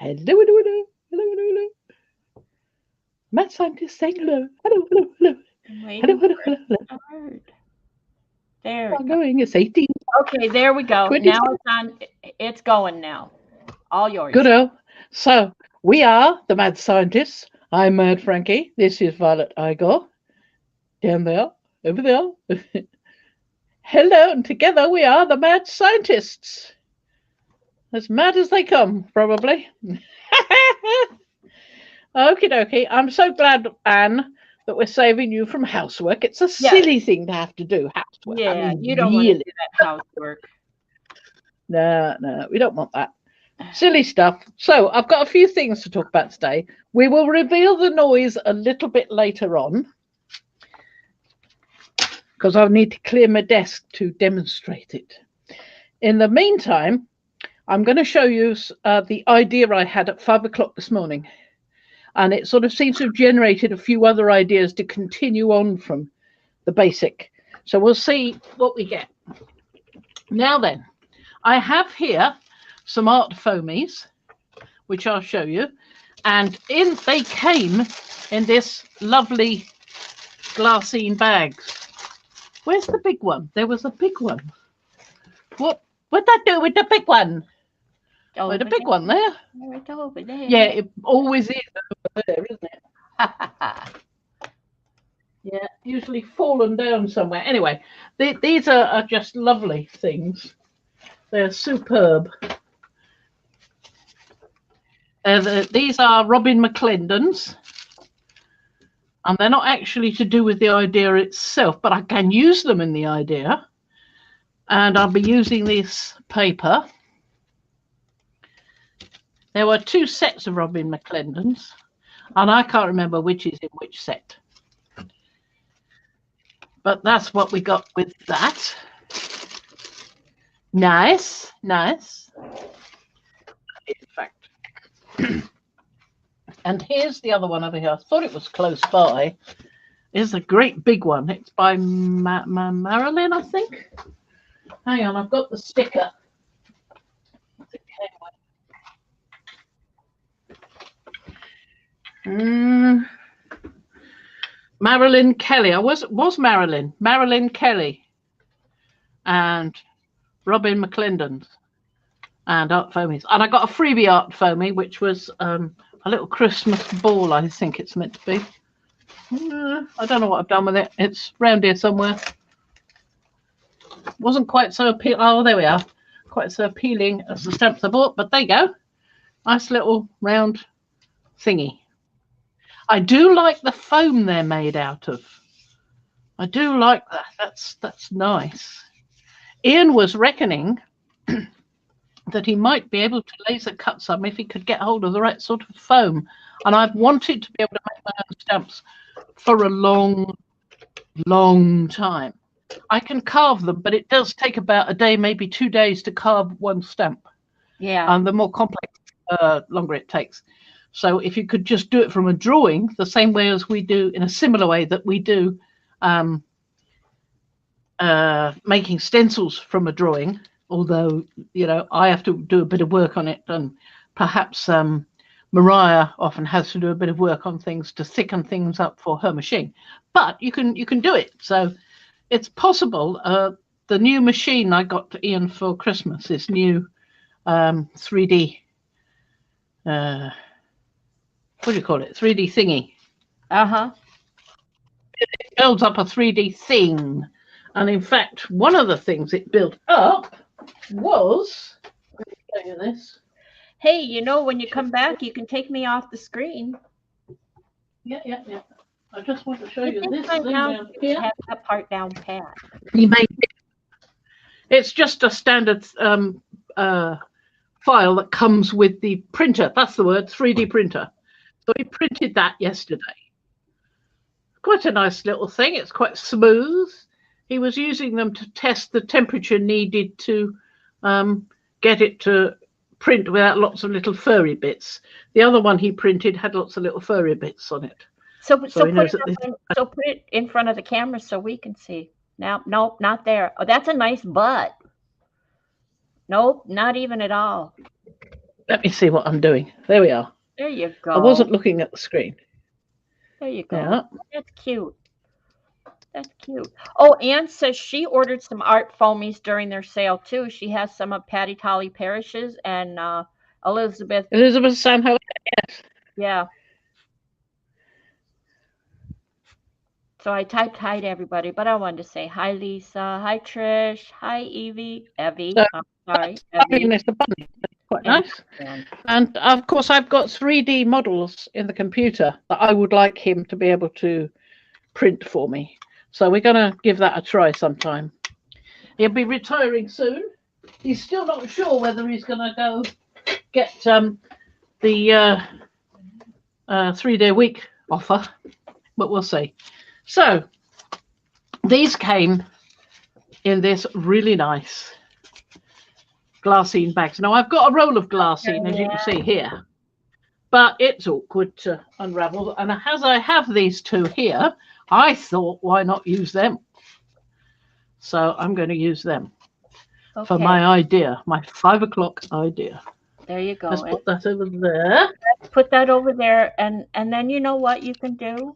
Hello, hello, hello, hello, hello, hello. Mad scientist saying hello. Hello, hello, hello. I'm Hello, waiting hello, for it hello, hello. to start. There I'm we go. going. It's 18, Okay, there we go. Now 27. it's on. It's going now. All yours. Goodo. So, we are the Mad Scientists. I'm Mad Frankie. This is Violet Igor. Down there, over there. Hello, and together we are the Mad Scientists. As mad as they come, probably. Okie dokie. I'm so glad, Anne, that we're saving you from housework. It's a Yes. silly thing to have to do, housework. I Yeah, mean, you don't want to really. do that housework. No, no, we don't want that. Silly stuff. So, I've got a few things to talk about today. We will reveal the noise a little bit later on because I'll need to clear my desk to demonstrate it. In the meantime, I'm going to show you the idea I had at 5 o'clock this morning. And it sort of seems to have generated a few other ideas to continue on from the basic. So we'll see what we get. Now then, I have here some art foamies, which I'll show you. And they came in this lovely glassine bags. Where's the big one? There was a big one. What'd that do with the big one? Over With the big there. one there? It's over Yeah, there. it always is over there, isn't it? Yeah, usually fallen down somewhere. Anyway, these are just lovely things. They're superb. These are Robin McClendon's, and they're not actually to do with the idea itself, but I can use them in the idea. And I'll be using this paper. There were two sets of Robin McClendon's, and I can't remember which is in which set. But that's what we got with that. Nice, nice. In fact. And here's the other one over here. I thought it was close by. It's a great big one. It's by Marilyn, I think. Hang on, I've got the sticker. Mm, Marilyn Kelly. I was Marilyn Kelly, and Robin McClendon's, and art foamies. And I got a freebie art foamy, which was a little Christmas ball. I think it's meant to be. I don't know what I've done with it. It's round here somewhere. Wasn't quite so appealing. Oh, there we are. Quite so appealing as the stamps I bought, but there you go. Nice little round thingy. I do like the foam they're made out of. I do like that. That's nice. Ian was reckoning that he might be able to laser cut some if he could get hold of the right sort of foam. And I've wanted to be able to make my own stamps for a long, long time. I can carve them, but it does take about a day, maybe 2 days to carve one stamp. Yeah. And the more complex, longer it takes. So if you could just do it from a drawing, the same way as we do, in a similar way that we do making stencils from a drawing, although, you know, I have to do a bit of work on it, and perhaps Mariah often has to do a bit of work on things to thicken things up for her machine. But you can do it. So it's possible. The new machine I got to Ian for Christmas, this new 3D, what do you call it? 3D thingy. Uh-huh. It builds up a 3D thing. And in fact, one of the things it built up was, let me show you this. Hey, you know, when you come back, you can take me off the screen. Yeah. I just want to show At you this this time thing now, down you here. have that part down pat. He made it. It's just a standard file that comes with the printer. That's the word, 3D printer. So he printed that yesterday. Quite a nice little thing. It's quite smooth. He was using them to test the temperature needed to get it to print without lots of little furry bits. The other one he printed had lots of little furry bits on it. So He put knows it that up this. so put it in front of the camera so we can see. Now, nope, not there. Oh, that's a nice butt. Nope, not even at all. Let me see what I'm doing. There we are. There you I wasn't go. looking at the screen. There you go. Yeah. That's cute. That's cute. Oh, Anne says she ordered some art foamies during their sale too. She has some of Patty Tolly Parrish's and Elizabeth. Elizabeth Sanho. Yes. Yeah. So I typed hi to everybody, but I wanted to say hi, Lisa. Hi, Trish. Hi, Evie. So I'm sorry, mean, Evie. it's a bunny. It's quite And nice. Anne. And of course, I've got 3D models in the computer that I would like him to be able to print for me. So we're going to give that a try sometime. He'll be retiring soon. He's still not sure whether he's going to go get the 3-day week offer, but we'll see. So these came in this really nice glassine bags. Now I've got a roll of glassine, as you can see here, but it's awkward to unravel. And as I have these two here, I thought, why not use them? So I'm going to use them for my idea, my 5 o'clock idea. There you go. Let's put that over there. Put that over there, and then you know what you can do?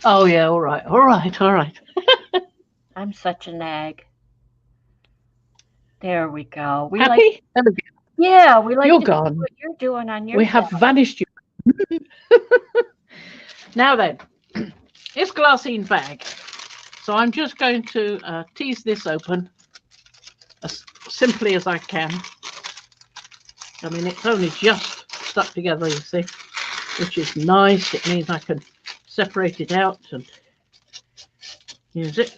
Oh yeah, all right. I'm such a nag. There we go. We Happy? like, There we go. yeah, we like You're to gone. see what you're doing on your We have channel. vanished you. Now then, it's glassine bag. So I'm just going to tease this open as simply as I can. I mean, it's only just stuck together, you see, which is nice. It means I can separate it out and use it.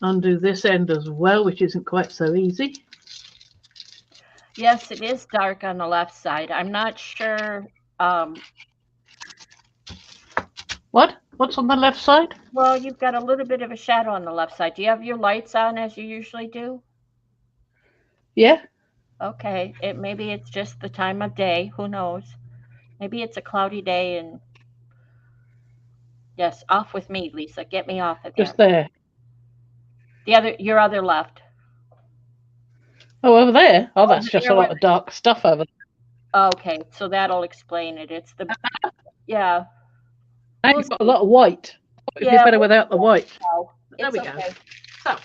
Undo this end as well, which isn't quite so easy. Yes, it is dark on the left side. I'm not sure. What's on the left side? Well, you've got a little bit of a shadow on the left side. Do you have your lights on as you usually do? Yeah. Okay. Maybe it's just the time of day. Who knows? Maybe it's a cloudy day and yes, off with me, Lisa. Get me off of there. Just there. Your other left. Oh, over there? Oh, that's Over just there a lot of dark stuff over there. Okay, so that'll explain it. It's the yeah. Now you've got a lot of white. It'd be better without the white. There we go. So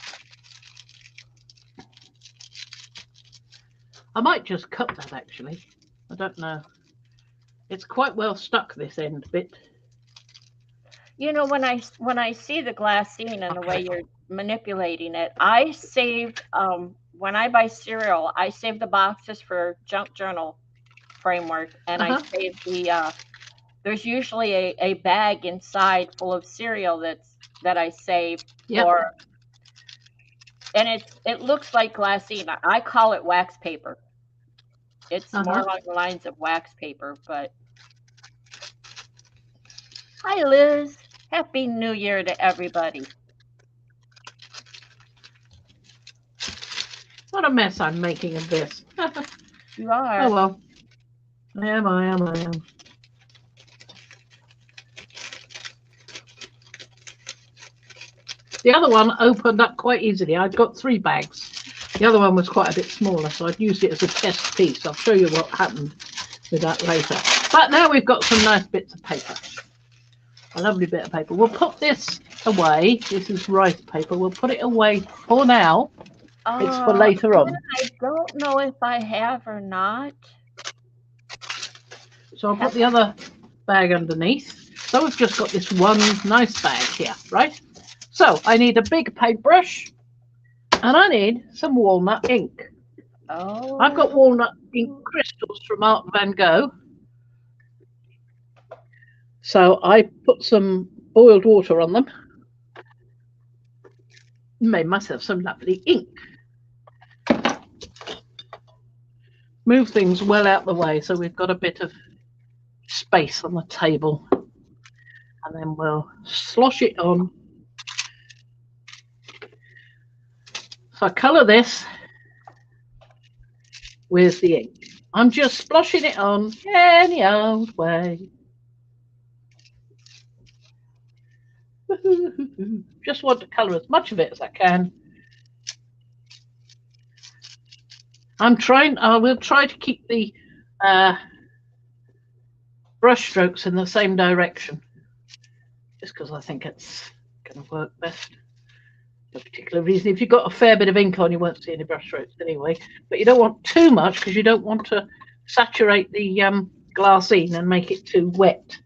I might just cut that actually. I don't know. It's quite well stuck, this end bit. You know, when I see the glassine and the way you're manipulating it, I saved when I buy cereal, I save the boxes for junk journal framework, and I save the there's usually a bag inside full of cereal that I save for, and it looks like glassine. I call it wax paper. It's more along the lines of wax paper, but hi Liz. Happy New Year to everybody. What a mess I'm making of this. You are. Oh well. I am. The other one opened up quite easily. I've got 3 bags. The other one was quite a bit smaller, so I've used it as a test piece. I'll show you what happened with that later. But now we've got some nice bits of paper. A lovely bit of paper. We'll put this away. This is rice paper. We'll put it away for now. It's for later on. I don't know if I have or not. So I'll put the other bag underneath. So we've just got this one nice bag here, right? So I need a big paintbrush and I need some walnut ink. Oh. I've got walnut ink crystals from Art Van Gogh. So I put some boiled water on them. Made myself some lovely ink. Move things well out the way so we've got a bit of space on the table. And then we'll slosh it on. So I colour this with the ink. I'm just splashing it on any old way. Just want to colour as much of it as I can. I will try to keep the brush strokes in the same direction, just because I think it's going to work best. No particular reason. If you've got a fair bit of ink on, you won't see any brush strokes anyway. But you don't want too much because you don't want to saturate the glassine and make it too wet.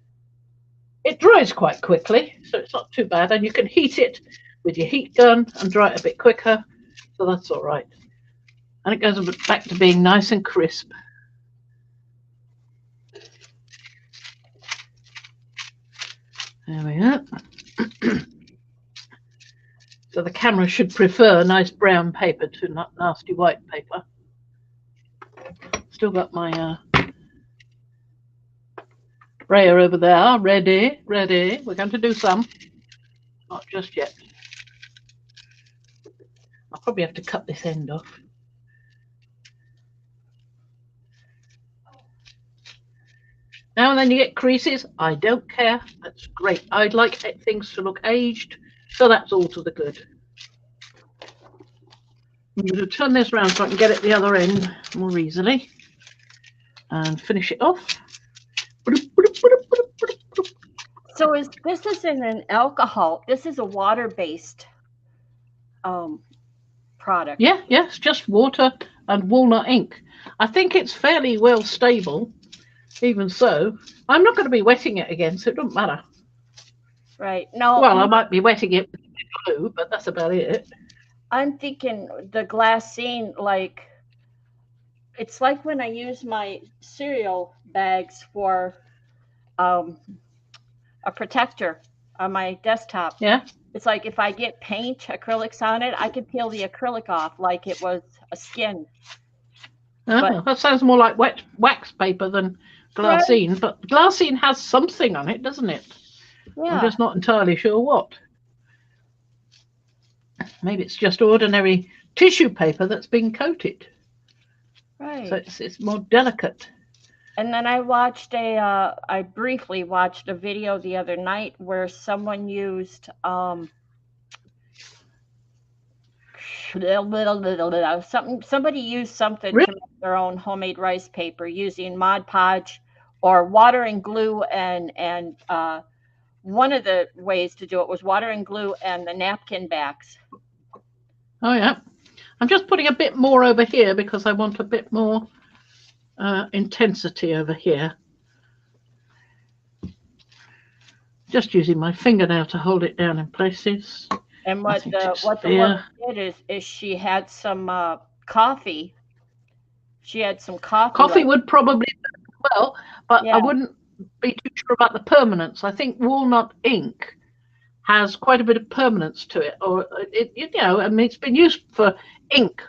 It dries quite quickly, so it's not too bad, and you can heat it with your heat gun and dry it a bit quicker, so that's all right. And it goes back to being nice and crisp. There we go. So the camera should prefer nice brown paper to nasty white paper. Still got my sprayer over there, ready. We're going to do some, not just yet. I'll probably have to cut this end off. Now and then you get creases. I don't care. That's great. I'd like things to look aged, so that's all to the good. I'm going to turn this around so I can get it the other end more easily and finish it off. So this isn't an alcohol. This is a water-based product. Yeah, it's just water and walnut ink. I think it's fairly well stable. Even so, I'm not going to be wetting it again, so it doesn't matter. Right. No. Well, I might be wetting it with glue, but that's about it. I'm thinking the glassine, like, it's like when I use my cereal bags for a protector on my desktop. Yeah. It's like if I get paint, acrylics on it, I can peel the acrylic off like it was a skin. Oh, that sounds more like wet wax paper than glassine, right. But glassine has something on it, doesn't it? Yeah. I'm just not entirely sure what. Maybe it's just ordinary tissue paper that's been coated. Right. So it's more delicate. And then I briefly watched a video the other night where someone used somebody used something really? To make their own homemade rice paper using Mod Podge or water and glue, and one of the ways to do it was water and glue and the napkin backs. Oh yeah, I'm just putting a bit more over here because I want a bit more intensity over here. Just using my fingernail to hold it down in places. And what the woman did is she had some coffee. She had some coffee. Coffee would probably work well, but yeah. I wouldn't be too sure about the permanence. I think walnut ink has quite a bit of permanence to it, or I mean, it's been used for ink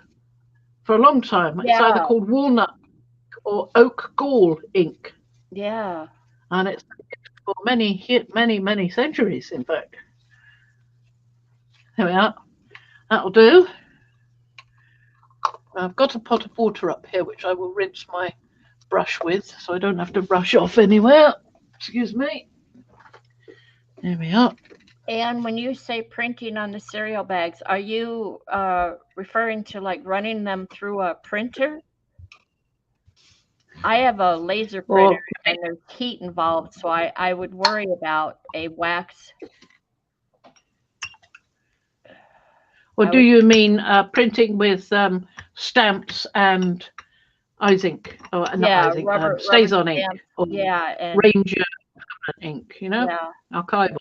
for a long time. Yeah. It's either called walnut or oak gall ink. Yeah, and it's for many centuries, in fact. There we are. That'll do. I've got a pot of water up here, which I will rinse my brush with, so I don't have to brush off anywhere. Excuse me. There we are. And when you say printing on the cereal bags, are you referring to like running them through a printer? I have a laser printer and there's heat involved, so I would worry about a wax. Or do you mean printing with stamps and ice ink, or not ice ink, stays on ink, or and Ranger ink, archival?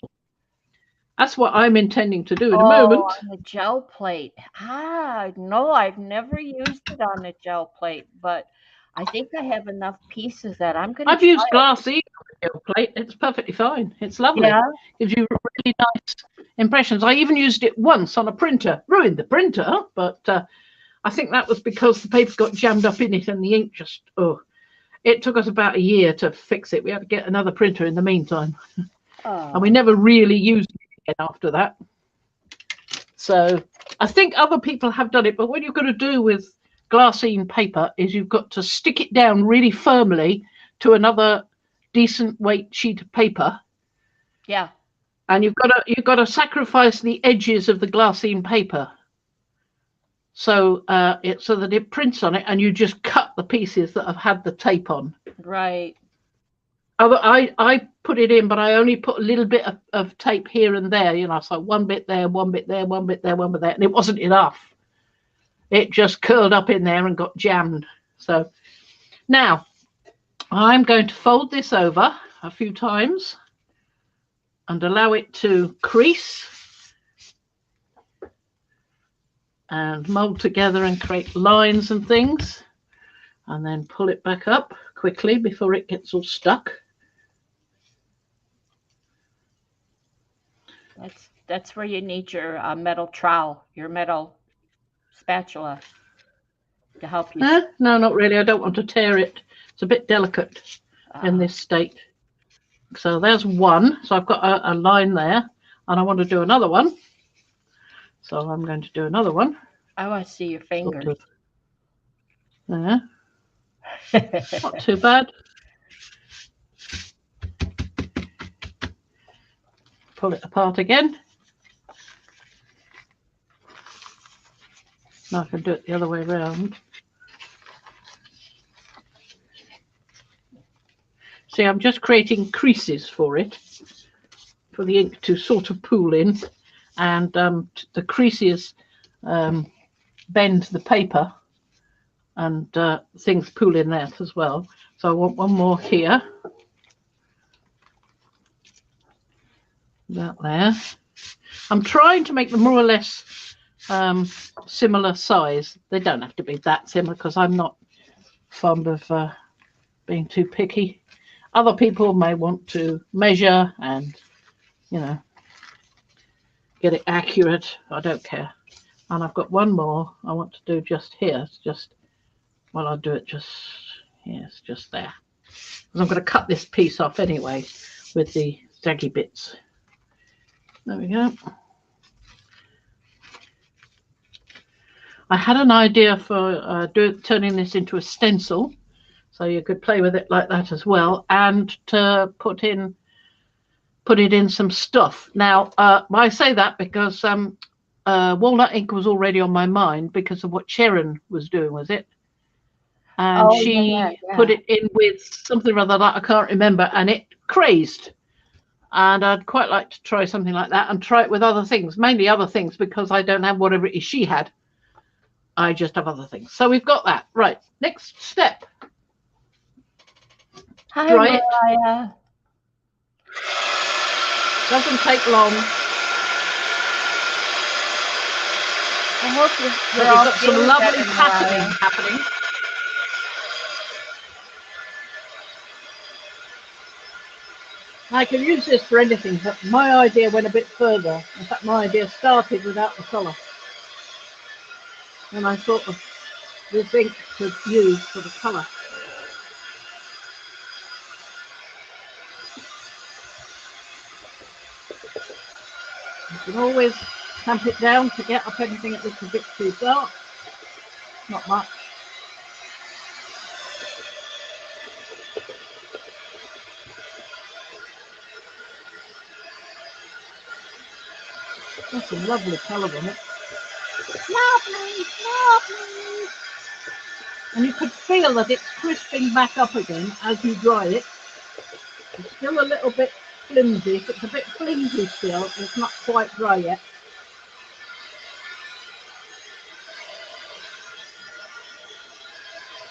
That's what I'm intending to do in a moment. On the gel plate. No, I've never used it on the gel plate, but I think I have enough pieces that I'm going to I've used glassine on the gel plate. It's perfectly fine. It's lovely. Yeah. Gives you really nice impressions. I even used it once on a printer. Ruined the printer, but I think that was because the paper got jammed up in it and the ink just, it took us about a year to fix it. We had to get another printer in the meantime. And we never really used it again after that. So I think other people have done it, but what you've got to do with glassine paper is you've got to stick it down really firmly to another decent weight sheet of paper. Yeah. And you've got to sacrifice the edges of the glassine paper. so so that it prints on it, and you just cut the pieces that have had the tape on. Right. I put it in, but I only put a little bit of tape here and there, so one bit there, one bit there, one bit there, one bit there, and it wasn't enough. It just curled up in there and got jammed. So now I'm going to fold this over a few times and allow it to crease and mold together and create lines and things, and then pull it back up quickly before it gets all stuck. That's where you need your metal trowel, your metal spatula to help you. No, not really. I don't want to tear it. It's a bit delicate in this state. So there's one. So I've got a line there, and I want to do another one. So I'm going to do another one. I want to see your fingers. Sort of there. Not too bad. Pull it apart again. Now I can do it the other way around. See, I'm just creating creases for it, for the ink to sort of pool in, and the creases bend the paper, and things pool in that as well. So I want one more here. That there. I'm trying to make them more or less similar size. They don't have to be that similar because I'm not fond of being too picky. Other people may want to measure and, get it accurate. I don't care. And I've got one more I want to do just here. It's just, well, I'll do it just, yes, just there. Because I'm going to cut this piece off anyway with the zaggy bits. There we go. I had an idea for turning this into a stencil, so you could play with it like that as well, and to put it in some stuff. Now, I say that because walnut ink was already on my mind because of what Sharon was doing with it, and she put it in with something rather that I can't remember, and it crazed. And I'd quite like to try something like that and try it with other things, mainly other things, because I don't have whatever it is she had. I just have other things. So we've got that. Right. Next step. Hi, Dry Mariah. it. Doesn't take long. I hope you've got some lovely patterning happening. I can use this for anything, but my idea went a bit further. In fact, my idea started without the colour. And I thought of this ink to use for the colour. You can always tamp it down to get up anything that looks a bit too dark. Not much. That's a lovely colour on it. Lovely, lovely. And you could feel that it's crisping back up again as you dry it. It's still a little bit flimsy. If it's a bit flimsy still, it's not quite dry yet.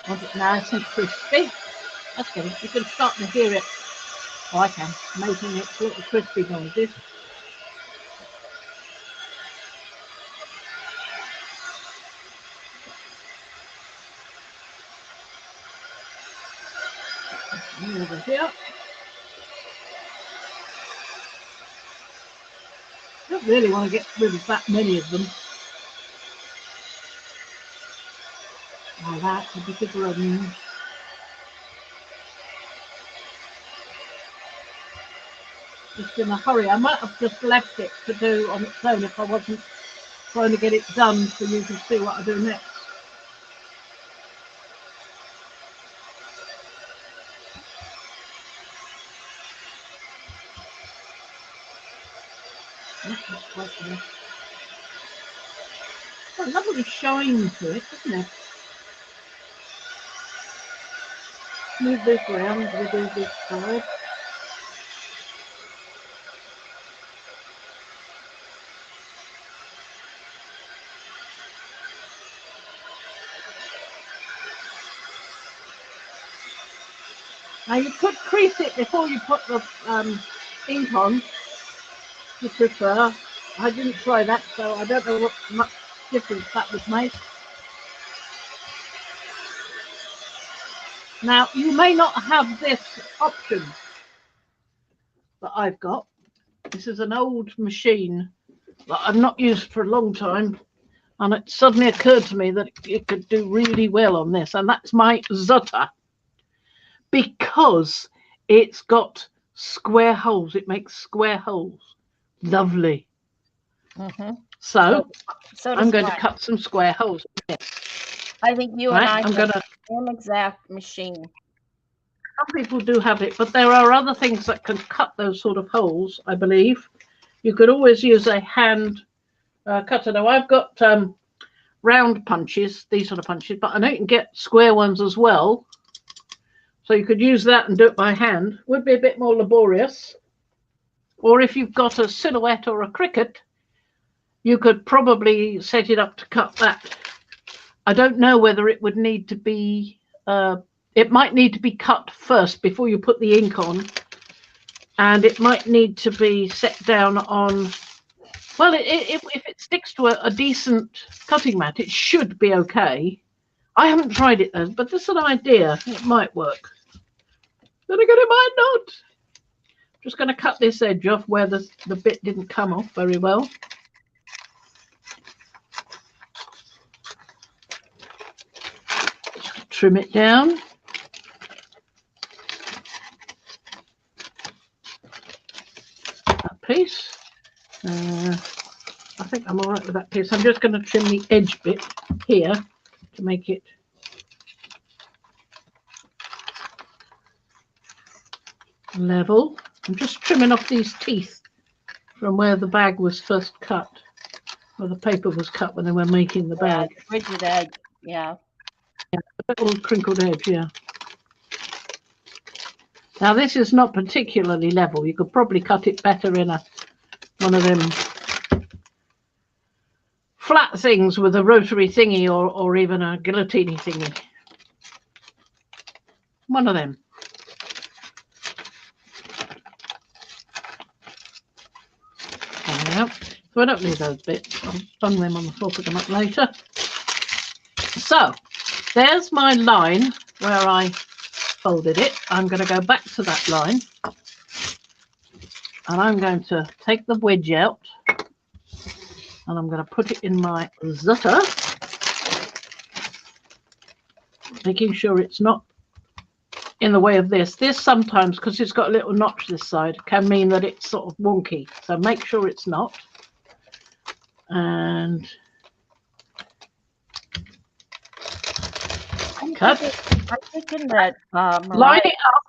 Want it nice and crispy. That's good. You can start to hear it. Oh, I can. Making its little crispy noises. Over here. Don't really want to get rid of that many of them. Like that, a bit of running. Just in a hurry. I might have just left it to do on its own if I wasn't trying to get it done for you to see what I do next. got a lovely shine to it, doesn't it? Move this round, we do this side. Now you could crease it before you put the ink on, if you prefer. I didn't try that, so I don't know what much difference that would make. Now, you may not have this option that I've got. This is an old machine that I've not used for a long time, and it suddenly occurred to me that it could do really well on this, and that's my Zutter, because it's got square holes. It makes square holes. Lovely. So I'm going to cut some square holes. I think you and I I'm going to. the same exact machine. Some people do have it, but there are other things that can cut those sort of holes, I believe. You could always use a hand cutter. Now, I've got round punches, these sort of punches, but I know you can get square ones as well. So you could use that and do it by hand. Would be a bit more laborious. Or if you've got a silhouette or a cricket, you could probably set it up to cut that. I don't know whether it would need to be, it might need to be cut first before you put the ink on. And it might need to be set down on, well, if it sticks to a decent cutting mat, it should be okay. I haven't tried it though, but this is an idea. It might work. Then again, it might not. Just going to cut this edge off where the bit didn't come off very well. Just trim it down. That piece. I think I'm all right with that piece. I'm just going to trim the edge bit here to make it level. I'm just trimming off these teeth from where the bag was first cut, where the paper was cut when they were making the bag. Rigid edge, yeah. A little crinkled edge, yeah. Now this is not particularly level. You could probably cut it better in one of them flat things with a rotary thingy or even a guillotine thingy. One of them. So I don't need those bits. I'll bung them on the floor, put them up later. So there's my line where I folded it. I'm going to go back to that line and I'm going to take the wedge out and I'm going to put it in my Zutter, making sure it's not in the way of this. This sometimes, because it's got a little notch this side, can mean that it's sort of wonky. So make sure it's not. And cut. I'm thinking that line it up.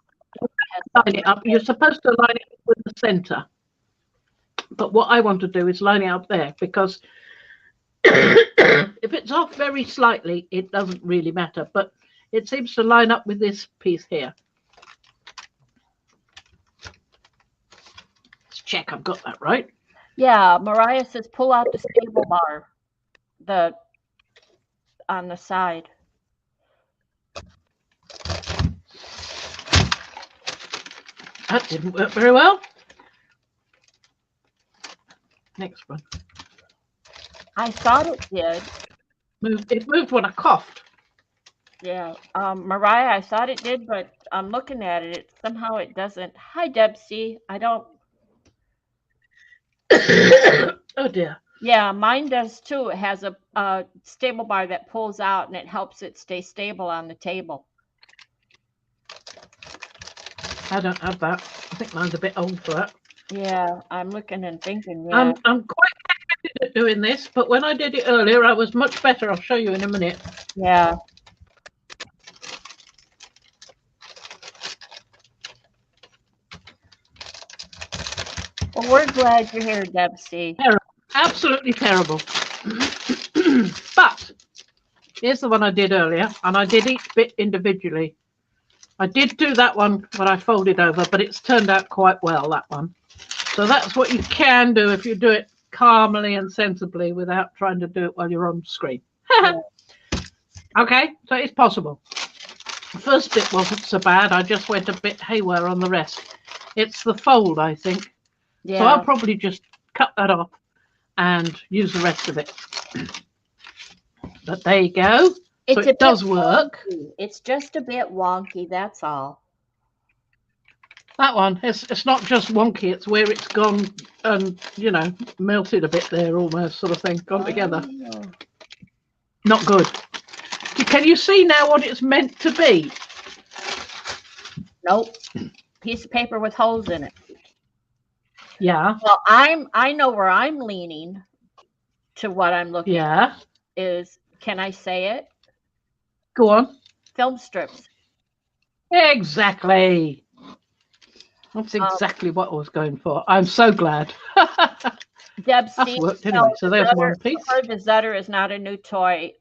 Line it up. You're supposed to line it up with the center. But what I want to do is line it up there, because if it's off very slightly, it doesn't really matter. But it seems to line up with this piece here. Let's check I've got that right. Yeah, Mariah says pull out the stable bar, on the side. That didn't work very well. Next one. I thought it did. It moved when I coughed. Yeah, Mariah, I thought it did, but I'm looking at it. Somehow it doesn't. Hi, Debsy. I don't. Oh dear. Yeah, mine does too. It has a stable bar that pulls out and it helps it stay stable on the table. I don't have that. I think mine's a bit old for that. Yeah, I'm looking and thinking. Yeah. I'm quite good at doing this, but when I did it earlier, I was much better. I'll show you in a minute. Yeah. Well, we're glad you're here, Debsy. Terrible. Absolutely terrible. But here's the one I did earlier, and I did each bit individually. I did do that one when I folded over, but it's turned out quite well, that one. So that's what you can do if you do it calmly and sensibly without trying to do it while you're on screen. Okay, so it's possible. The first bit wasn't so bad. I just went a bit haywire on the rest. It's the fold, I think. Yeah. So I'll probably just cut that off and use the rest of it. But there you go. So it does work. Wonky. It's just a bit wonky, that's all. That one, it's not just wonky, it's where it's gone and, you know, melted a bit there almost, sort of thing, gone together. Not good. Can you see now what it's meant to be? Nope. Piece of paper with holes in it. Yeah. Well, I know where I'm leaning to what I'm looking at is, can I say it? Go on. Film strips. Exactly. That's exactly what I was going for. I'm so glad. Deb, that's worked anyway. So there's one piece. The Zutter is not a new toy.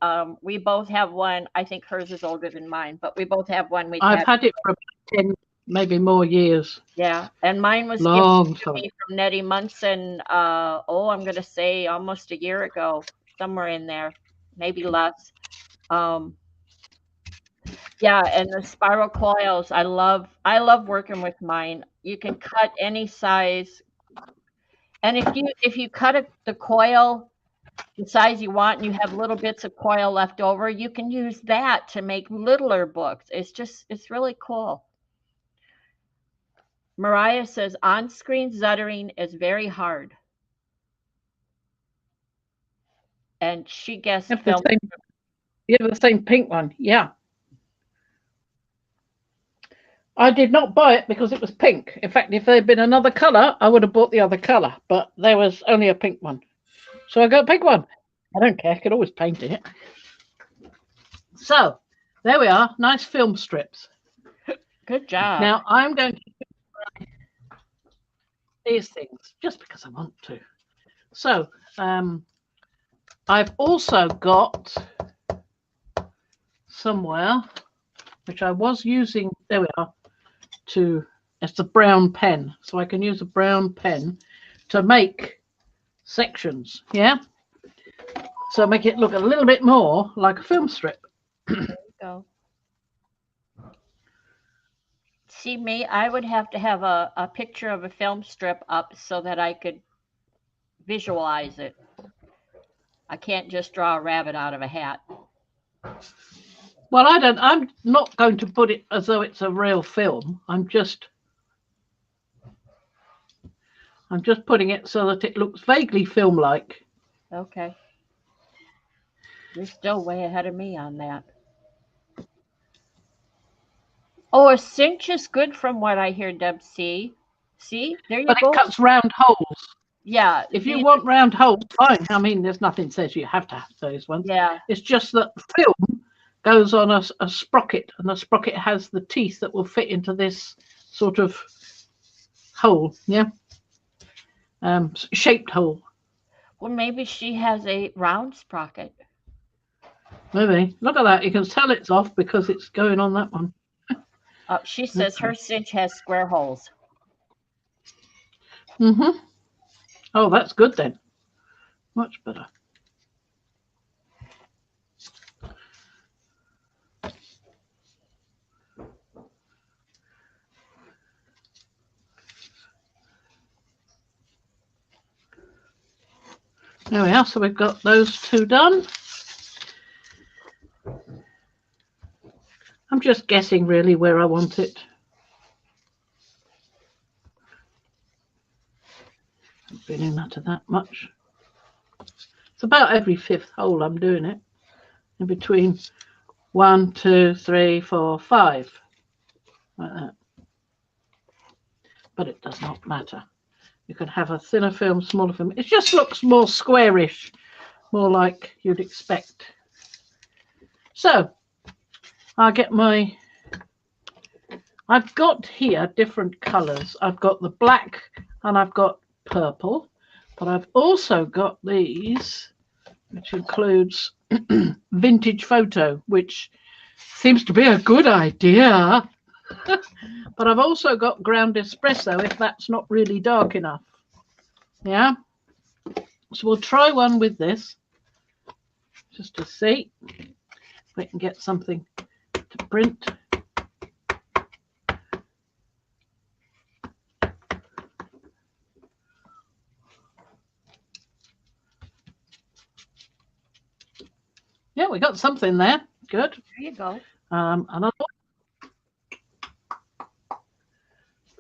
We both have one. I think hers is older than mine, but we both have one. I've had it for about 10, maybe more years. Yeah, and mine was given to me from Nettie Munson. I'm going to say almost a year ago, somewhere in there, maybe less. Yeah, and the spiral coils, I love working with mine. You can cut any size. And if you cut the coil the size you want and you have little bits of coil left over, you can use that to make littler books. It's really cool. Mariah says on-screen zuttering is very hard. And she guessed film. You have the same pink one, yeah. I did not buy it because it was pink. In fact, if there had been another colour, I would have bought the other colour, but there was only a pink one. So I got a pink one. I don't care, I could always paint it. So, there we are, nice film strips. Good job. Now, I'm going to do these things, just because I want to. So, I've also got somewhere, which I was using, there we are, it's a brown pen. So I can use a brown pen to make sections, yeah? So make it look a little bit more like a film strip. There you go. See me, I would have to have a picture of a film strip up so that I could visualize it. I can't just draw a rabbit out of a hat. Well, I'm not going to put it as though it's a real film. I'm just putting it so that it looks vaguely film-like. Okay. You're still way ahead of me on that. Oh, a cinch is good from what I hear, Deb. See, there you go. But it cuts round holes. Yeah. If you want round holes, fine. I mean, there's nothing says you have to have those ones. Yeah. It's just that film goes on a sprocket, and the sprocket has the teeth that will fit into this sort of hole, yeah? Shaped hole. Well, maybe she has a round sprocket. Maybe. Look at that. You can tell it's off because it's going on that one. She says her cinch has square holes. Mm-hmm. Oh, that's good then. Much better. There we are. So we've got those two done. I'm just guessing really where I want it. I've been in that much. It's about every fifth hole I'm doing it. In between 1, 2, 3, 4, 5. Like that. But it does not matter. You can have a thinner film, smaller film. It just looks more squarish, more like you'd expect. So, I'll get I've got here different colours. I've got the black and I've got purple, but I've also got these which includes vintage photo, which seems to be a good idea. But I've also got ground espresso if that's not really dark enough. Yeah. So we'll try one with this just to see if we can get something to print. Yeah, we got something there. Good. There you go. Another one.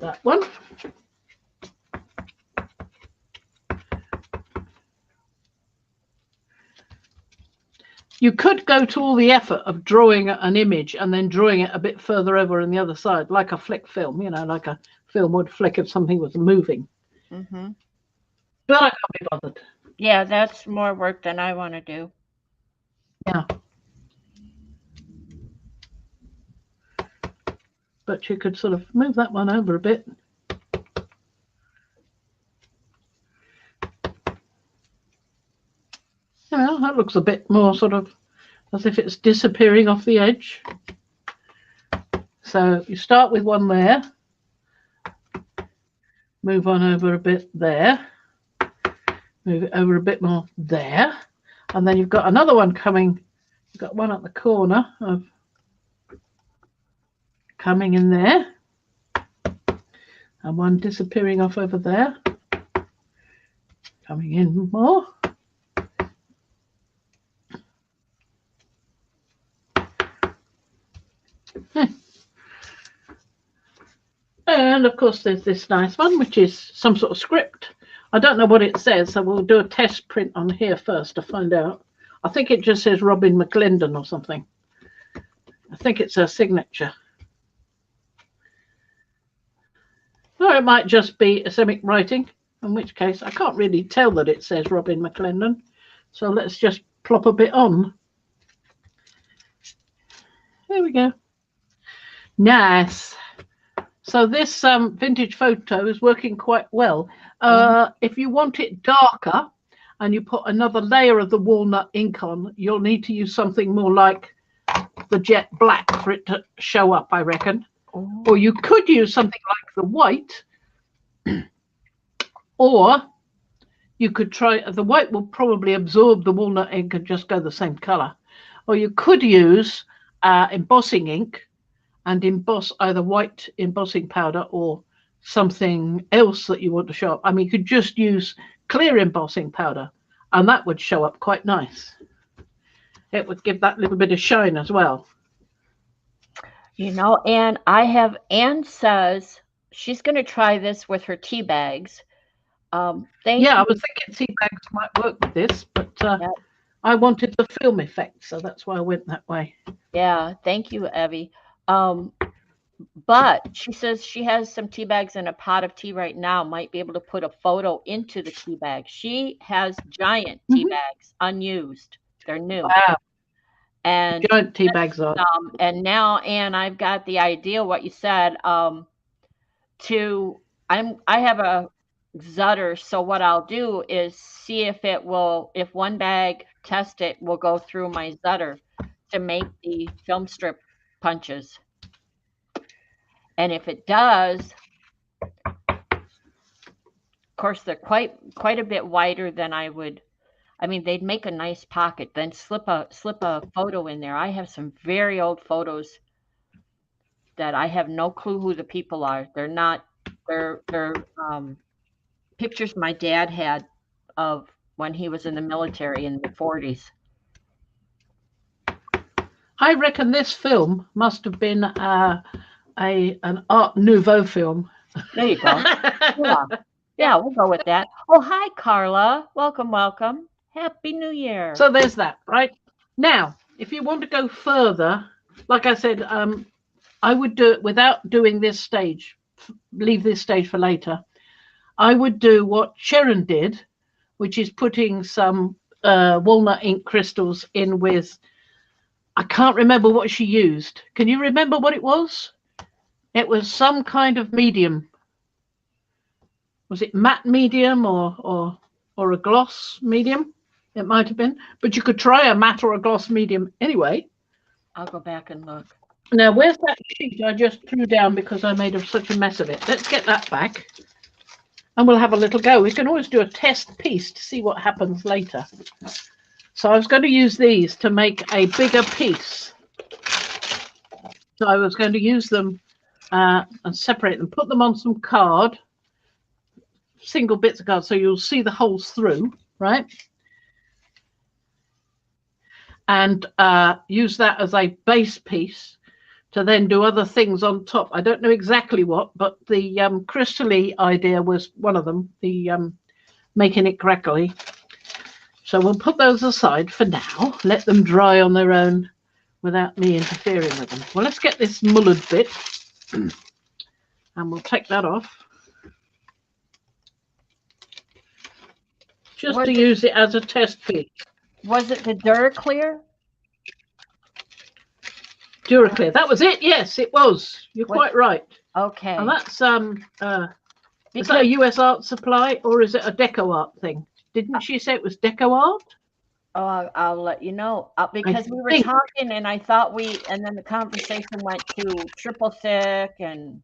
That one. You could go to all the effort of drawing an image and then drawing it a bit further over on the other side, like a flick film, you know, like a film would flick if something was moving. Mm-hmm. But I can't be bothered. Yeah, that's more work than I want to do. Yeah. But you could sort of move that one over a bit. You know, that looks a bit more sort of as if it's disappearing off the edge. So you start with one there, move on over a bit there, move it over a bit more there, and then you've got another one coming. You've got one at the corner of coming in there, and one disappearing off over there, coming in more. And of course there's this nice one, which is some sort of script. I don't know what it says, so we'll do a test print on here first to find out. I think it just says Robin McClendon or something. I think it's her signature. Or it might just be Semitic writing, in which case I can't really tell that it says Robin McClendon. So let's just plop a bit on. There we go. Nice. So this vintage photo is working quite well. If you want it darker and you put another layer of the walnut ink on, you'll need to use something more like the jet black for it to show up, I reckon. Oh. Or you could use something like the white, or you could try, the white will probably absorb the walnut ink and just go the same color. Or you could use embossing ink and emboss either white embossing powder or something else that you want to show up. I mean, you could just use clear embossing powder and that would show up quite nice. It would give that little bit of shine as well. You know, Anne says she's going to try this with her tea bags. I was thinking tea bags might work with this, but yep. I wanted the film effect, so that's why I went that way. Yeah, thank you, Evie. But she says she has some tea bags in a pot of tea right now, might be able to put a photo into the tea bag. She has giant tea bags, unused. They're new. Wow. And giant tea bags are. And now, Anne, I've got the idea, what you said, I have a Zutter, so what I'll do is see if it will, if one bag, test it, will go through my Zutter to make the film strip punches. And if it does, of course, they're quite a bit wider than I would. I mean, they'd make a nice pocket. Then slip a photo in there. I have some very old photos that I have no clue who the people are. They're not. They're pictures my dad had of when he was in the military in the 40s. I reckon this film must have been an Art Nouveau film. There you go. Yeah, we'll go with that. Oh, hi, Carla. Welcome. Happy New Year. So there's that, right? Now, if you want to go further, like I said, I would do it without doing this stage. Leave this stage for later. I would do what Sharon did, which is putting some walnut ink crystals in with, I can't remember what she used. Can you remember what it was? It was some kind of medium. Was it matte medium or a gloss medium? It might have been, but you could try a matte or a gloss medium anyway. I'll go back and look. Now, where's that sheet I just threw down because I made such a mess of it? Let's get that back and we'll have a little go. We can always do a test piece to see what happens later. So I was going to use these to make a bigger piece. So I was going to use them and separate them, put them on some card, single bits of card, so you'll see the holes through, right? And use that as a base piece to then do other things on top. I don't know exactly what, but the crystally idea was one of them, the making it crackly. So we'll put those aside for now, let them dry on their own without me interfering with them. Well, let's get this mullered bit and we'll take that off. Just to use it as a test piece. Was it the Duraclear? Duraclear. That was it. Yes, it was. You're quite right. Okay. And that's is that a US Art Supply or is it a Deco Art thing? Didn't she say it was Deco Art? Oh, I'll let you know because we were talking and I thought and then the conversation went to triple thick and.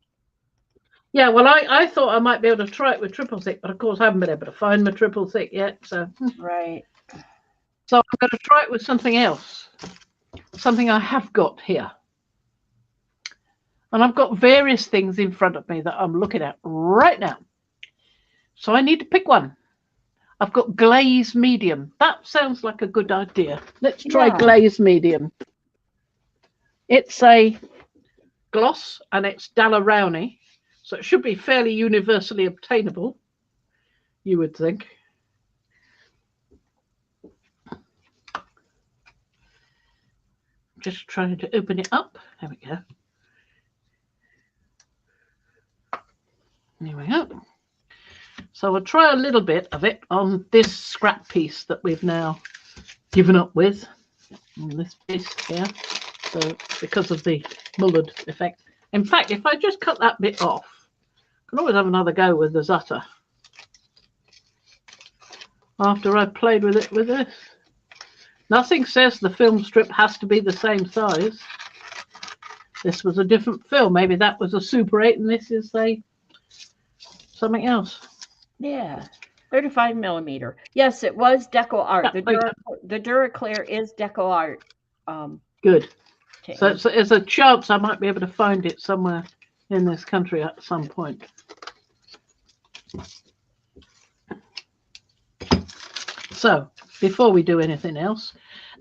Yeah, well, I thought I might be able to try it with triple thick, but of course I haven't been able to find my triple thick yet. So right. So I'm going to try it with something else, something I have got here. And I've got various things in front of me that I'm looking at right now. So I need to pick one. I've got glaze medium. That sounds like a good idea. Let's try glaze medium. It's a gloss and it's Daler-Rowney. So it should be fairly universally obtainable, you would think. Just trying to open it up. There we go. There we go. So we'll try a little bit of it on this scrap piece that we've now given up with. On this piece here. So because of the mullered effect. In fact, if I just cut that bit off, I can always have another go with the Zutter. After I've played with it with this. Nothing says the film strip has to be the same size. This was a different film. Maybe that was a Super 8 and this is a something else. Yeah, 35 millimeter. Yes, it was Deco Art. The Duraclear is Deco Art. Good. So there's a chance I might be able to find it somewhere in this country at some point. So before we do anything else,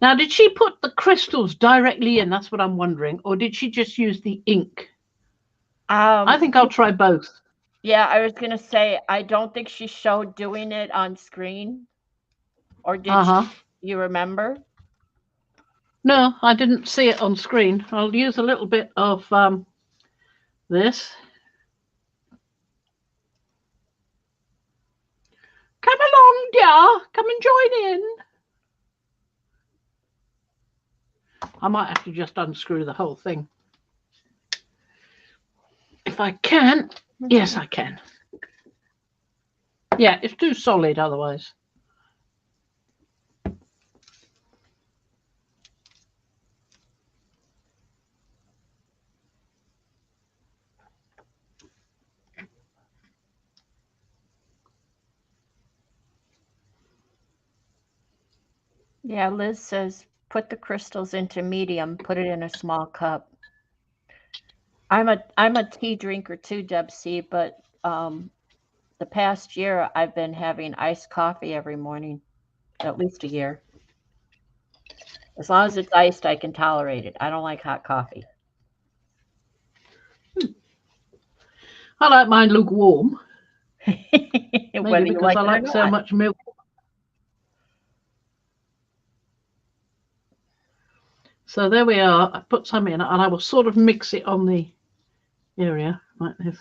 now did she put the crystals directly in? That's what I'm wondering. Or did she just use the ink? I think I'll try both. Yeah, I was going to say, I don't think she showed doing it on screen. Or did you remember? No, I didn't see it on screen. I'll use a little bit of this. Come along, dear. Come and join in. I might have to just unscrew the whole thing. If I can. Yes, I can. Yeah, it's too solid otherwise. Yeah, Liz says, put the crystals into medium, put it in a small cup. I'm a tea drinker too, Deb C, but the past year I've been having iced coffee every morning, at least a year. As long as it's iced, I can tolerate it. I don't like hot coffee. I like mine lukewarm. Maybe because I like so much milk. So there we are. I put some in and I will sort of mix it on the area like this.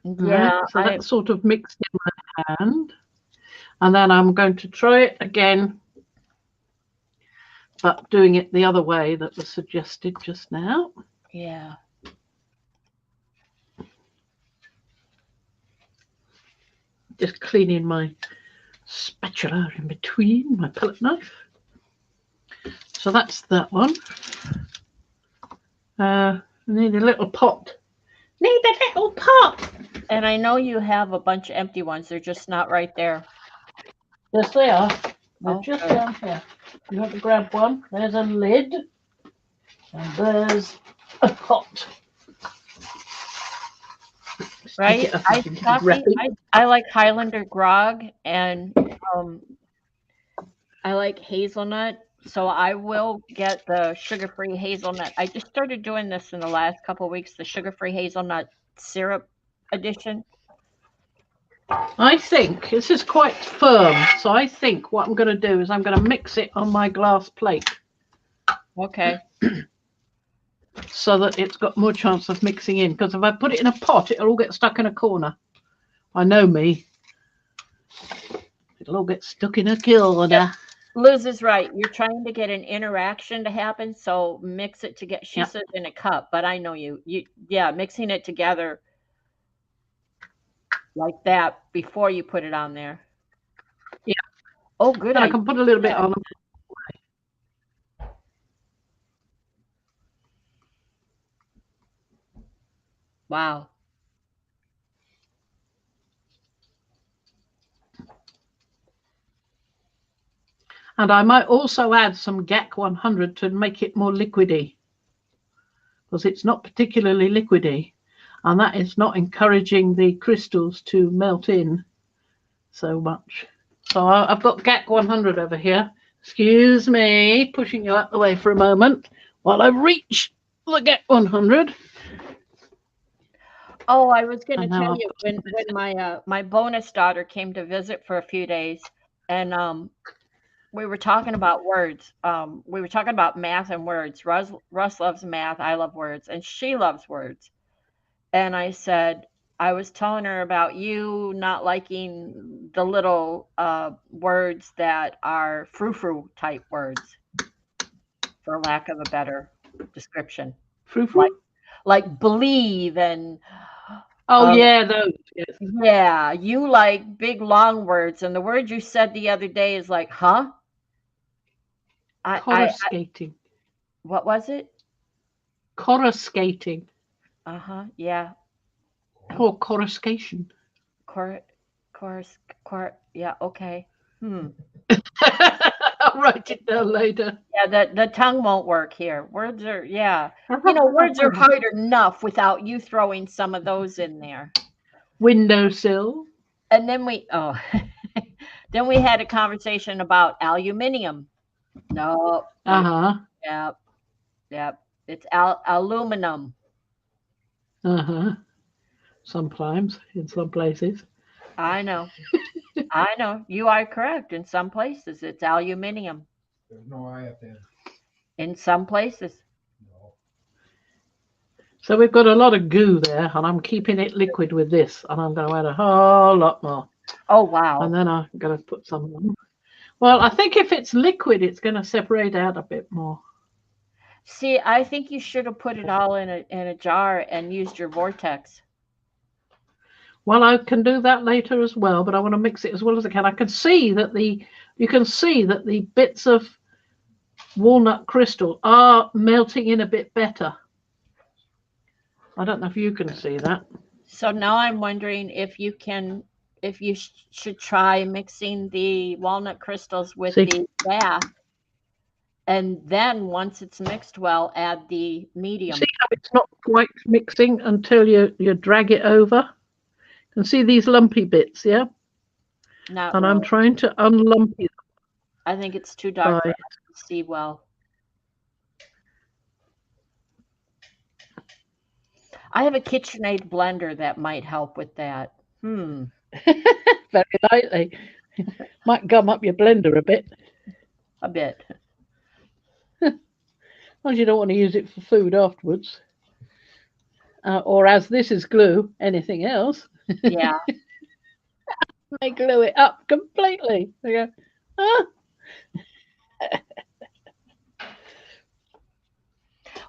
Yeah. Right, so that's sort of mixed in my hand. And then I'm going to try it again, but doing it the other way that was suggested just now. Yeah. Just cleaning my spatula in between my palette knife. So that's that one. Need a little pot. Need a little pot. And I know you have a bunch of empty ones. They're just not right there. Yes, they are. They're Oh, just good. down here. You want to grab one? There's a lid. And there's a pot. Right? I like Highlander grog, and I like hazelnut. So I will get the sugar-free hazelnut. I just started doing this in the last couple of weeks, the sugar-free hazelnut syrup edition. I think this is quite firm. So I think what I'm going to do is I'm going to mix it on my glass plate. Okay. So that it's got more chance of mixing in. Because if I put it in a pot, it'll all get stuck in a corner. I know me. It'll all get stuck in a corner. Yep. Liz is right. You're trying to get an interaction to happen, so mix it to get. She says in a cup, but I know you. Yeah, mixing it together like that before you put it on there. Yeah. Oh, good. I can put a little bit on. Wow. And I might also add some GAC 100 to make it more liquidy. Because it's not particularly liquidy. And that is not encouraging the crystals to melt in so much. So I've got GAC 100 over here. Excuse me, pushing you out the way for a moment while I reach the GAC 100. Oh, I was going to tell you when my bonus daughter came to visit for a few days, and we were talking about words. We were talking about math and words. Russ loves math. I love words, and she loves words. And I said, I was telling her about you not liking the little words that are frou-frou type words, for lack of a better description. Frou-frou? Like believe and yeah, those. Yes. Yeah, you like big long words, and the word you said the other day is like, huh? Coruscating. What was it? Coruscating. Yeah. Or coruscation. Yeah, okay. I'll write it down later. Yeah, the tongue won't work here. Words are, words are hard enough without you throwing some of those in there. Windowsill. And then then we had a conversation about aluminium. No. Yep. It's aluminum. Sometimes in some places. I know. I know. You are correct. In some places, it's aluminium. There's no I at the end. In some places. No. So we've got a lot of goo there, and I'm keeping it liquid with this, and I'm going to add a whole lot more. Oh, wow. And then I'm going to put some on. Well, I think if it's liquid, it's going to separate out a bit more. See, I think you should have put it all in a jar and used your vortex. Well, I can do that later as well, but I want to mix it as well as I can. I can see that you can see that the bits of walnut crystal are melting in a bit better. I don't know if you can see that. So now I'm wondering if you should try mixing the walnut crystals with the bath. And then once it's mixed well, add the medium. See how it's not quite mixing until you drag it over? You can see these lumpy bits, yeah? Not and really. I'm trying to unlumpy them. I think it's too dark for us to see well. I have a KitchenAid blender that might help with that. Very lightly. Might gum up your blender a bit. A bit. Well, you don't want to use it for food afterwards. Or as this is glue, anything else. Yeah. They glue it up completely. They go, ah.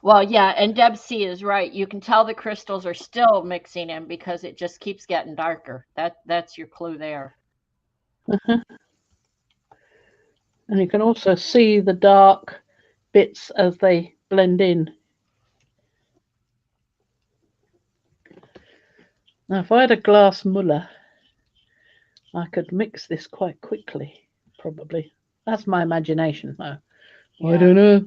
Well, yeah, and Deb C is right. You can tell the crystals are still mixing in because it just keeps getting darker. That's your clue there. And you can also see the dark bits as they blend in. Now, if I had a glass muller, I could mix this quite quickly, probably. That's my imagination, though. I don't know.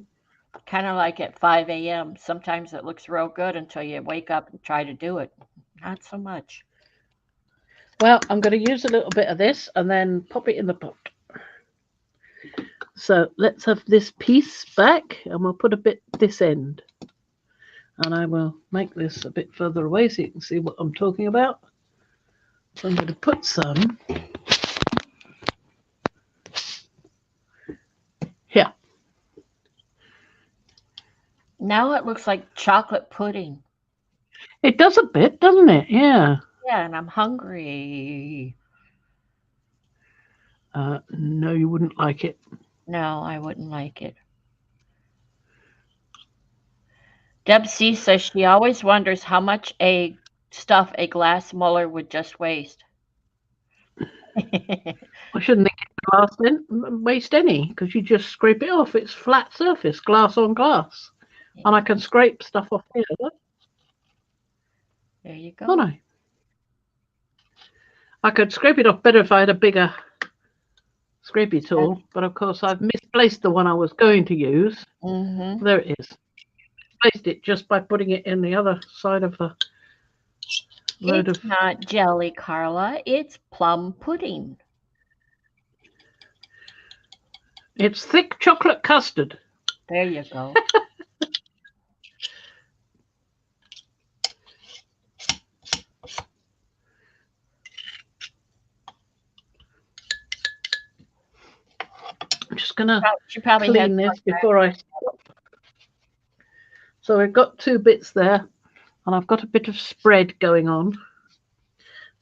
Kind of like at 5 a.m. Sometimes it looks real good until you wake up and try to do it. Not so much. Well, I'm going to use a little bit of this and then pop it in the pot. So let's have this piece back and we'll put a bit this end. And I will make this a bit further away so you can see what I'm talking about. So I'm going to put some here. Now it looks like chocolate pudding. It does a bit, doesn't it? Yeah. Yeah, and I'm hungry. No, you wouldn't like it. No, I wouldn't like it. Deb C says she always wonders how much stuff a glass muller would just waste. I shouldn't think it's glass then, waste any, because you just scrape it off. It's flat surface, glass on glass. Yeah. And I can scrape stuff off here. There you go. Can't I could scrape it off better if I had a bigger scrapey tool, but of course I've misplaced the one I was going to use. There it is. Misplaced it just by putting it in the other side of the load It's not jelly, Carla. It's plum pudding. It's thick chocolate custard. There you go. I'm just going to clean this before I stop. So I've got two bits there, and I've got a bit of spread going on.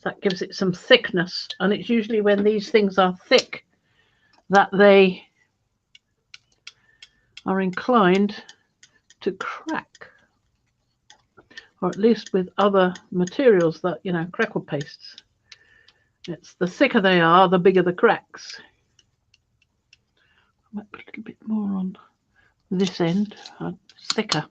That gives it some thickness, and it's usually when these things are thick that they are inclined to crack, or at least with other materials that, you know, crackle pastes. It's the thicker they are, the bigger the cracks. I might put a little bit more on this end, thicker.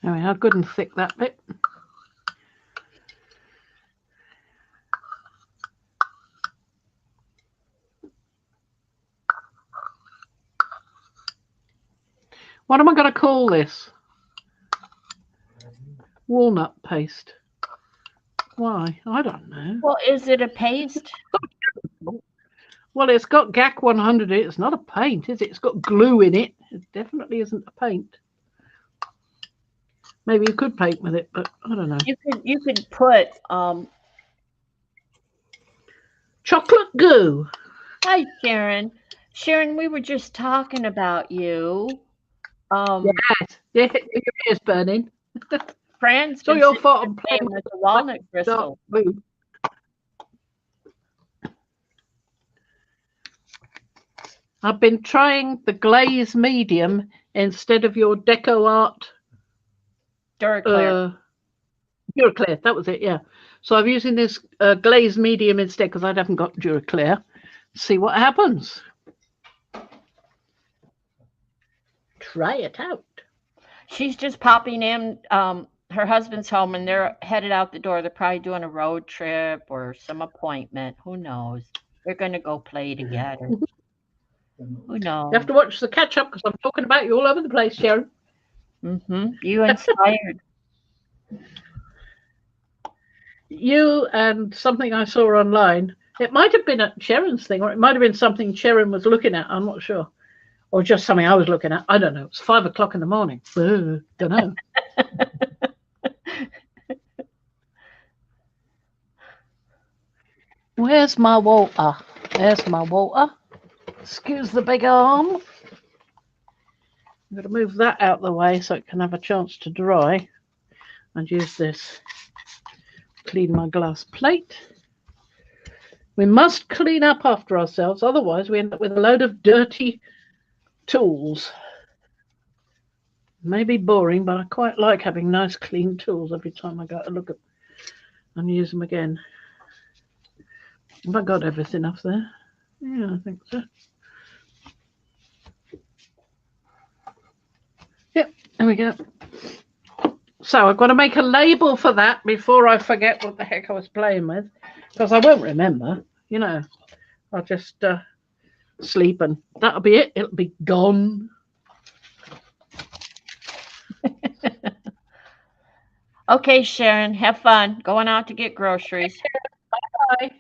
There we are, good and thick that bit. What am I going to call this? Walnut paste. Why? I don't know. Well, is it a paste? Well, it's got GAC 100 in it. It's not a paint, is it? It's got glue in it. It definitely isn't a paint. Maybe you could paint with it, but I don't know. You could put chocolate goo. Hi, Sharon. Sharon, we were just talking about you. Yes, yeah, your ear's burning. Fran's so your fault I'm playing with the walnut crystal. I've been trying the glaze medium instead of your Deco Art Duraclear. Duraclear, that was it, yeah. So I'm using this glaze medium instead because I haven't got Duraclear. See what happens. Try it out. She's just popping in. Her husband's home and they're headed out the door. They're probably doing a road trip or some appointment. Who knows? They're going to go play together. Who knows? You have to watch the catch up because I'm talking about you all over the place, Sharon. You inspired. You and something I saw online. It might have been at Sharon's thing, or it might have been something Sharon was looking at. I'm not sure. Or just something I was looking at. I don't know. It's 5 o'clock in the morning. Don't know. Where's my water? There's my water. Excuse the big arm. I'm going to move that out of the way so it can have a chance to dry and use this clean my glass plate. We must clean up after ourselves, otherwise we end up with a load of dirty tools. Maybe boring, but I quite like having nice clean tools every time I go to look at and use them again. Have I got everything off there? Yeah, I think so. Yep, there we go. So I've got to make a label for that before I forget what the heck I was playing with, because I won't remember, you know. I'll just sleep and that'll be it. It'll be gone. Okay, Sharon, have fun going out to get groceries. Bye.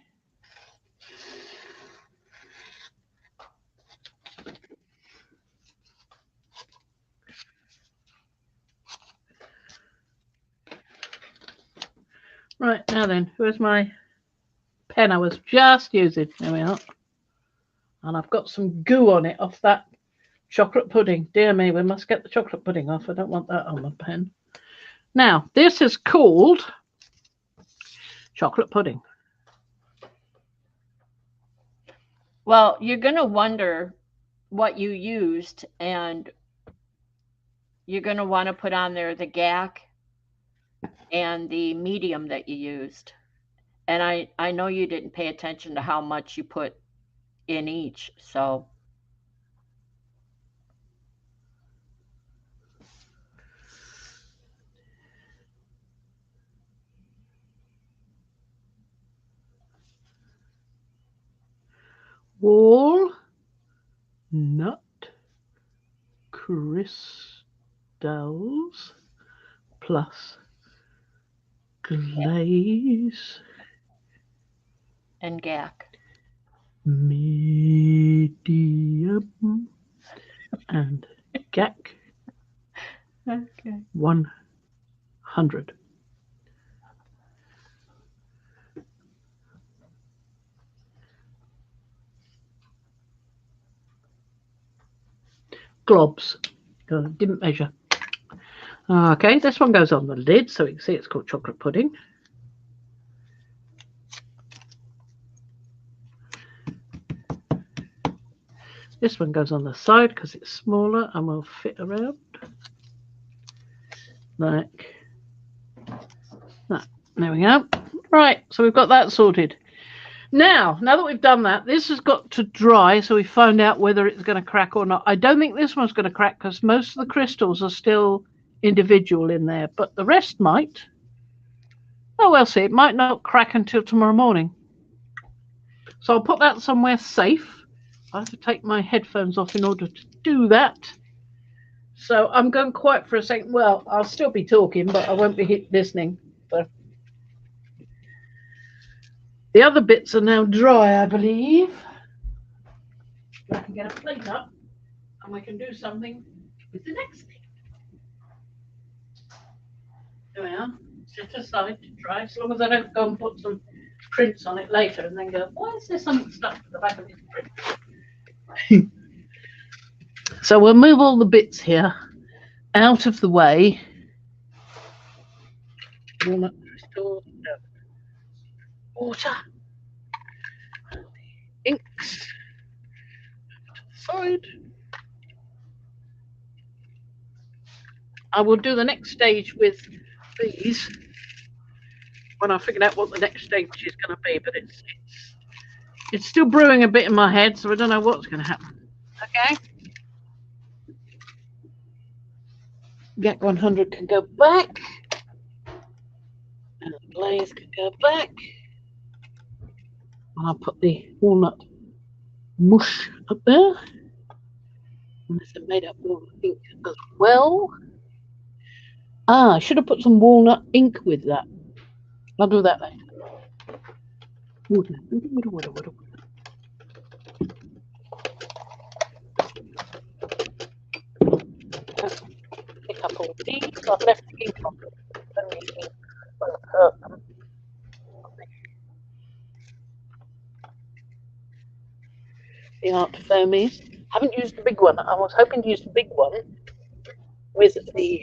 Right, now then, where's my pen I was just using? There we are. And I've got some goo on it off that chocolate pudding. Dear me, we must get the chocolate pudding off. I don't want that on my pen. Now, this is called chocolate pudding. Well, you're going to wonder what you used, and you're going to want to put on there the gack and the medium that you used. And I know you didn't pay attention to how much you put in each, so. Walnut crystals plus glaze And gack. medium and gack Okay. 100. Globs. Didn't measure. Okay, this one goes on the lid, so you can see it's called chocolate pudding. This one goes on the side because it's smaller and will fit around like that. There we go. Right, so we've got that sorted. Now that we've done that, this has got to dry so we find out whether it's going to crack or not. I don't think this one's going to crack because most of the crystals are still individual in there, but the rest might. Oh, we'll see. It might not crack until tomorrow morning. So I'll put that somewhere safe. I have to take my headphones off in order to do that. So I'm going quiet for a second. Well, I'll still be talking, but I won't be listening. So the other bits are now dry, I believe. I can get a plate up and we can do something with the next thing. There we are. Set aside to dry, as long as I don't go and put some prints on it later and then go, why is there something stuck to the back of this print? So we'll move all the bits here out of the way. Walnut crystals, water, inks to the side. I will do the next stage with these when I figured out what the next stage is going to be, but it's still brewing a bit in my head, so I don't know what's going to happen. Okay. Gack 100 can go back, and the glaze can go back. And I'll put the walnut mush up there. And it's made up walnut ink as well. I should have put some walnut ink with that. I'll do that later. Water. Pick up all these. I've left the ink on. The art foamies. Haven't used the big one. I was hoping to use the big one with the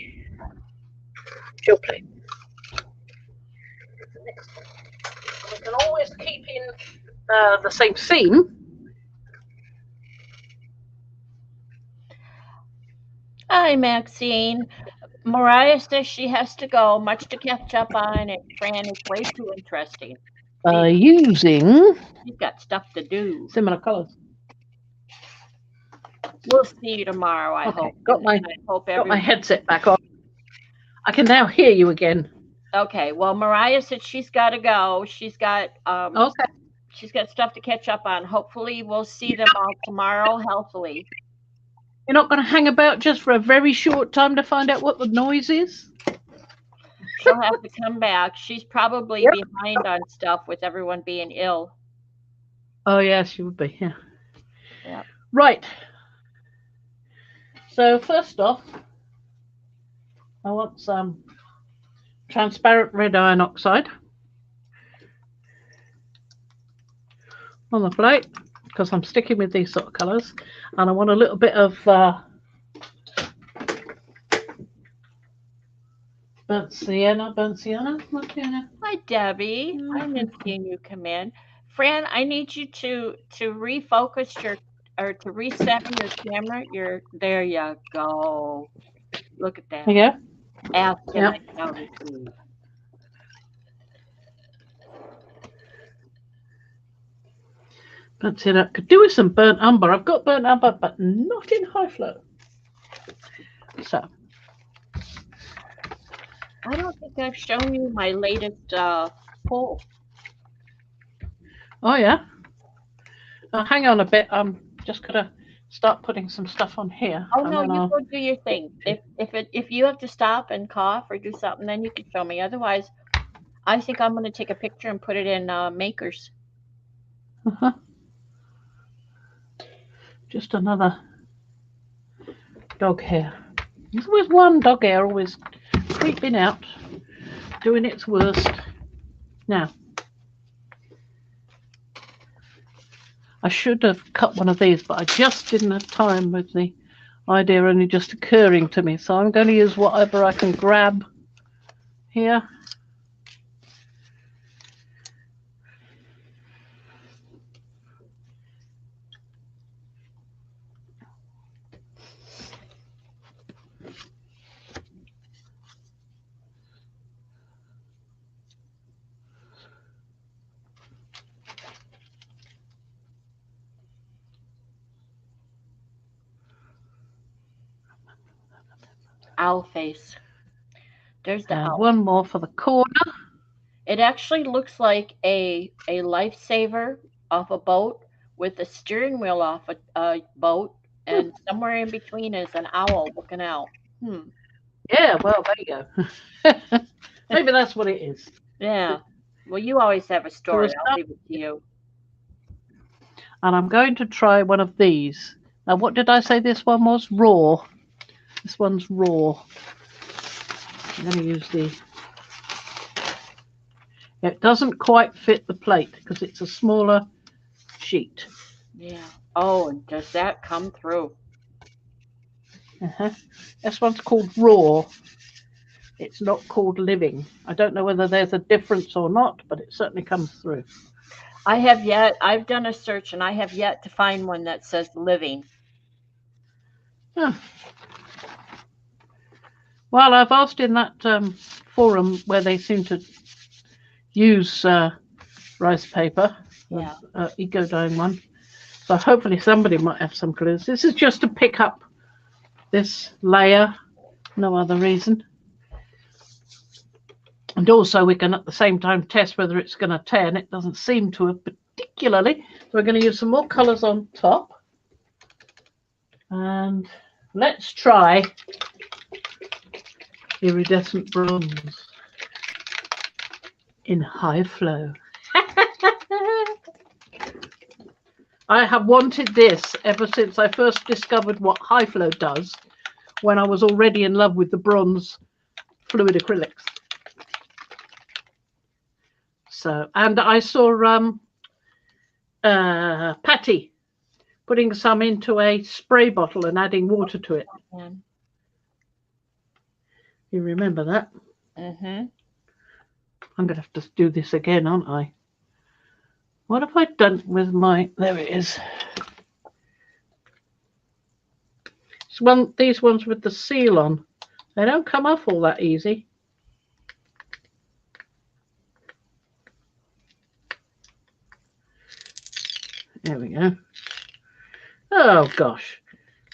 chill plate. next one. We can always keep in the same theme. Hi, Maxine. Mariah says she has to go. Much to catch up on, and Fran is way too interesting. Using She's got stuff to do. similar colours. We'll see you tomorrow, I hope. Got my And I hope got my everyone. headset back on. I can now hear you again. Okay. Well, Mariah said she's got to go. She's got Okay. she's got stuff to catch up on. Hopefully, we'll see them all tomorrow healthily. You're not going to hang about just for a very short time to find out what the noise is? She'll have to come back. She's probably Yep. behind on stuff with everyone being ill. Oh, yes, she would be, yeah. Yep. Right. So, first off, I want some transparent red iron oxide on the plate because I'm sticking with these sort of colours, and I want a little bit of burnt sienna. Hi, Debbie. I didn't see you come in. Fran, I need you to refocus your or to reset your camera. There you go. Look at that. Yeah. Ask and Yep. they shall receive. Burnt sienna. Could do with some burnt umber. I've got burnt umber, but not in high flow. So. I don't think I've shown you my latest poll. Oh yeah. Hang on a bit. I'm just gonna start putting some stuff on here. Oh no, you go do your thing. If you have to stop and cough or do something, then you can show me. Otherwise, I think I'm going to take a picture and put it in Makers. Just another dog hair. There's always one dog hair always creeping out, doing its worst. Now, I should have cut one of these, but I just didn't have time with the idea only just occurring to me. So I'm going to use whatever I can grab here. Owl face. There's the owl. One more for the corner. It actually looks like a lifesaver off a boat with a steering wheel off a boat, and somewhere in between is an owl looking out. Yeah, well, there you go. Maybe that's what it is. Yeah. Well, you always have a story. I'll leave it to you. And I'm going to try one of these. Now, what did I say this one was? Raw. This one's raw. I'm going to use the... It doesn't quite fit the plate because it's a smaller sheet. Yeah. Oh, and does that come through? This one's called raw. It's not called living. I don't know whether there's a difference or not, but it certainly comes through. I've done a search and I have yet to find one that says living. Huh. Well, I've asked in that forum where they seem to use rice paper, yeah, eco dyeing one. So hopefully somebody might have some clues. This is just to pick up this layer, no other reason. And also we can at the same time test whether it's going to tear, and it doesn't seem to have particularly. So we're going to use some more colours on top. And let's try iridescent bronze in high flow. I have wanted this ever since I first discovered what high flow does, when I was already in love with the bronze fluid acrylics. So, and I saw Patty putting some into a spray bottle and adding water to it. Yeah. You remember that? Mm-hmm. I'm going to have to do this again, aren't I? What have I done with my... There it is. It's these ones with the seal on. They don't come off all that easy. There we go. Oh, gosh.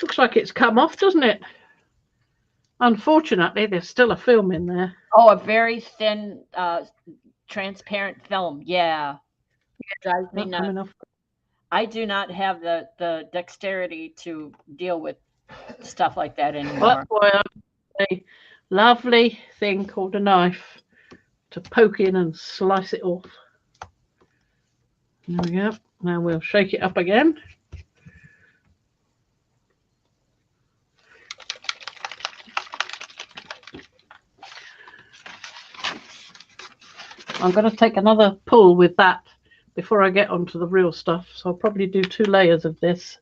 Looks like it's come off, doesn't it? Unfortunately, there's still a film in there. Oh, a very thin, transparent film. Yeah. Drives me nuts. I do not have the dexterity to deal with stuff like that anymore. That's why I have a lovely thing called a knife to poke in and slice it off. There we go. Now we'll shake it up again. I'm going to take another pull with that before I get onto the real stuff. So I'll probably do 2 layers of this.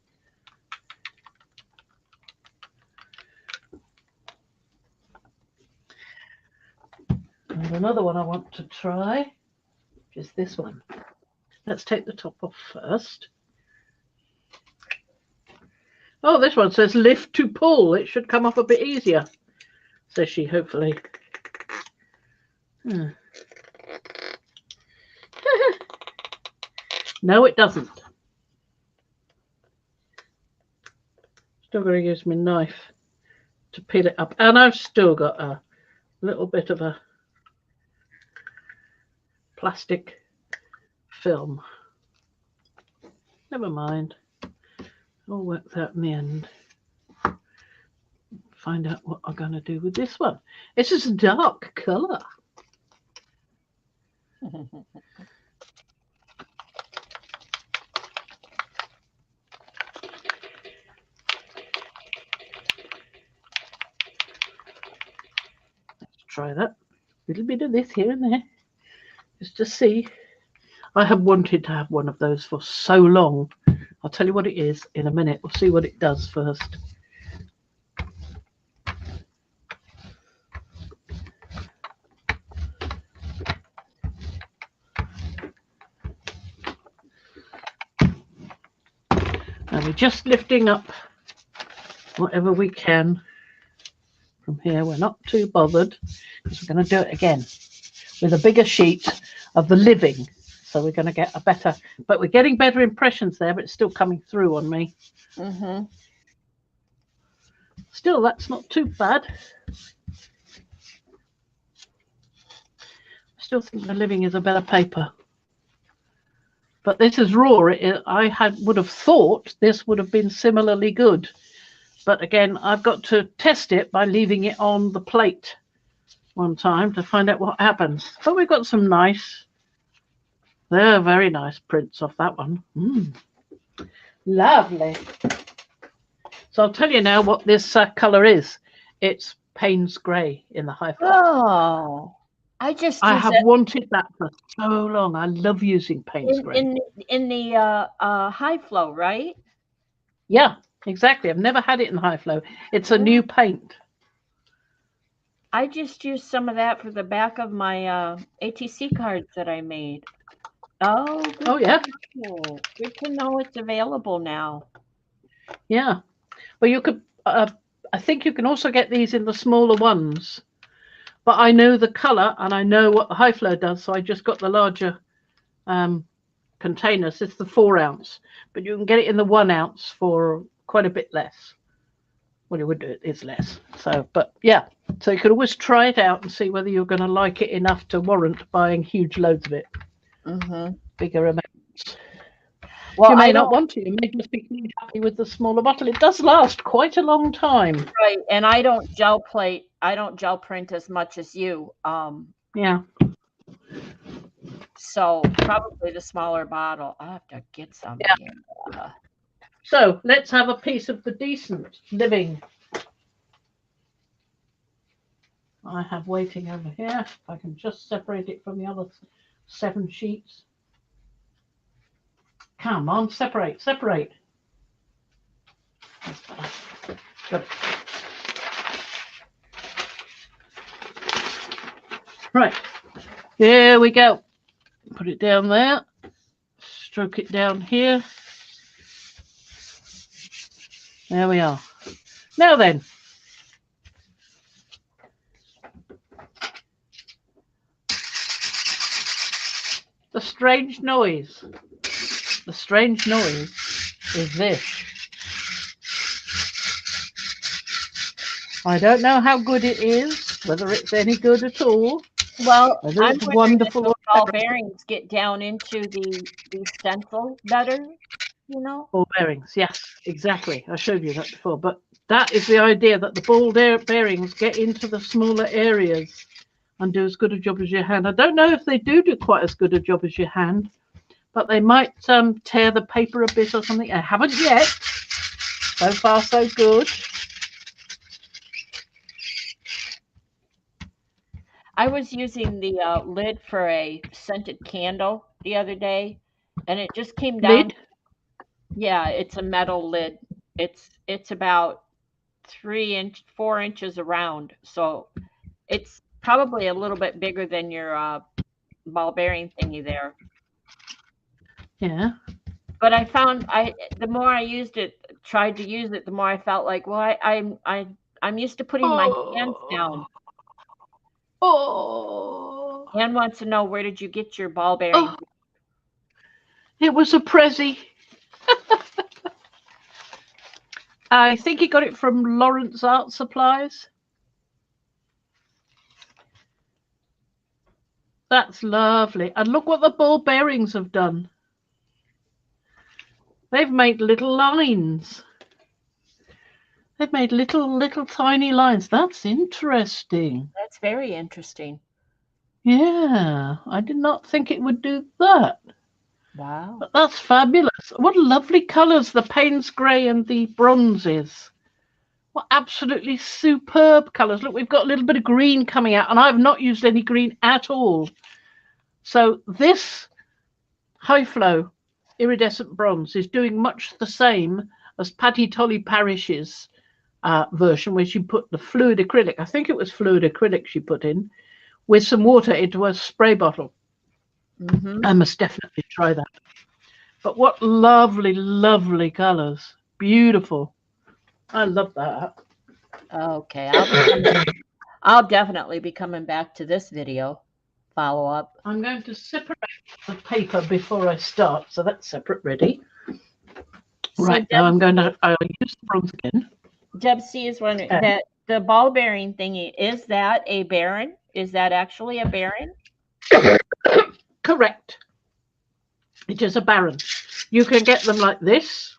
And another one I want to try, which is this one. Let's take the top off first. Oh, this one says lift to pull. It should come off a bit easier, says she, hopefully. No, it doesn't. Still got to use my knife to peel it up. And I've still got a little bit of a plastic film. Never mind. All works out in the end. Find out what I'm going to do with this one. It's just a dark colour. Let's try that. A little bit of this here and there, just to see. I have wanted to have one of those for so long. I'll tell you what it is in a minute. We'll see what it does first. And we're just lifting up whatever we can from here. We're not too bothered because we're going to do it again with a bigger sheet of the living. So we're going to get a better, but we're getting better impressions there, but it's still coming through on me. Still, that's not too bad. I still think the living is a better paper. But this is raw. Would have thought this would have been similarly good. But again, I've got to test it by leaving it on the plate one time to find out what happens. But we've got some nice, they're very nice prints off that one. Lovely. So I'll tell you now what this colour is. It's Payne's Grey in the high flow. Oh, I have wanted that for so long. I love using Payne's Grey. In the high flow, right? Yeah, exactly. I've never had it in high flow. It's a new paint. I just used some of that for the back of my ATC cards that I made. Oh, yeah. Cool. Good to know it's available now. Yeah. Well, you could, I think you can also get these in the smaller ones. But I know the colour and I know what the high flow does, so I just got the larger containers. It's the 4 ounce, but you can get it in the 1 ounce for quite a bit less. Well, you would do it is less. So, but yeah, so you could always try it out and see whether you're going to like it enough to warrant buying huge loads of it. Bigger amounts. Well, you may not want to. You may just be happy with the smaller bottle. It does last quite a long time. Right, and I don't gel plate. I don't gel print as much as you. Yeah. So probably the smaller bottle. I'll have to get some. Yeah. So let's have a piece of the decent living. I have waiting over here. If I can just separate it from the other 7 sheets. Come on, separate. Good. Right. There we go. Put it down there. Stroke it down here. There we are. Now then, the strange noise. The strange noise is this. I don't know how good it is, whether it's any good at all, Well, whether I'm it's wondering if wonderful those or ball terrible. bearings get down into the stencil better, you know? Ball bearings, yes, exactly. I showed you that before. But that is the idea, that the ball bearings get into the smaller areas and do as good a job as your hand. I don't know if they do quite as good a job as your hand, but they might tear the paper a bit or something. I haven't yet. So far, so good. I was using the lid for a scented candle the other day, and it just came down. Lid? Yeah, it's a metal lid. It's about 4 inches around, so it's probably a little bit bigger than your ball bearing thingy there. Yeah. But I found the more I used it, tried to use it, the more I felt like, well, I'm used to putting my hands down. Oh. Anne wants to know, where did you get your ball bearings? Oh. It was a Prezi. I think he got it from Lawrence Art Supplies. That's lovely. And look what the ball bearings have done. They've made little lines. They've made little tiny lines. That's interesting. That's very interesting. Yeah, I did not think it would do that. Wow. But that's fabulous. What lovely colours, the Payne's grey and the bronzes. What absolutely superb colours. Look, we've got a little bit of green coming out, and I've not used any green at all. So this high flow iridescent bronze is doing much the same as Patty Tolly Parrish's version, where she put the fluid acrylic, I think it was fluid acrylic she put in, with some water into a spray bottle. I must definitely try that. But what lovely, lovely colours. Beautiful. I love that. Okay, I'll definitely be coming back to this video follow up. I'm going to separate the paper before I start, so that's separate ready. Right, now I'm going to I'll use the bronze again. Deb C is wondering that the ball bearing thingy, is that a bearing? Is that actually a bearing? Correct. It is a Baron. You can get them like this,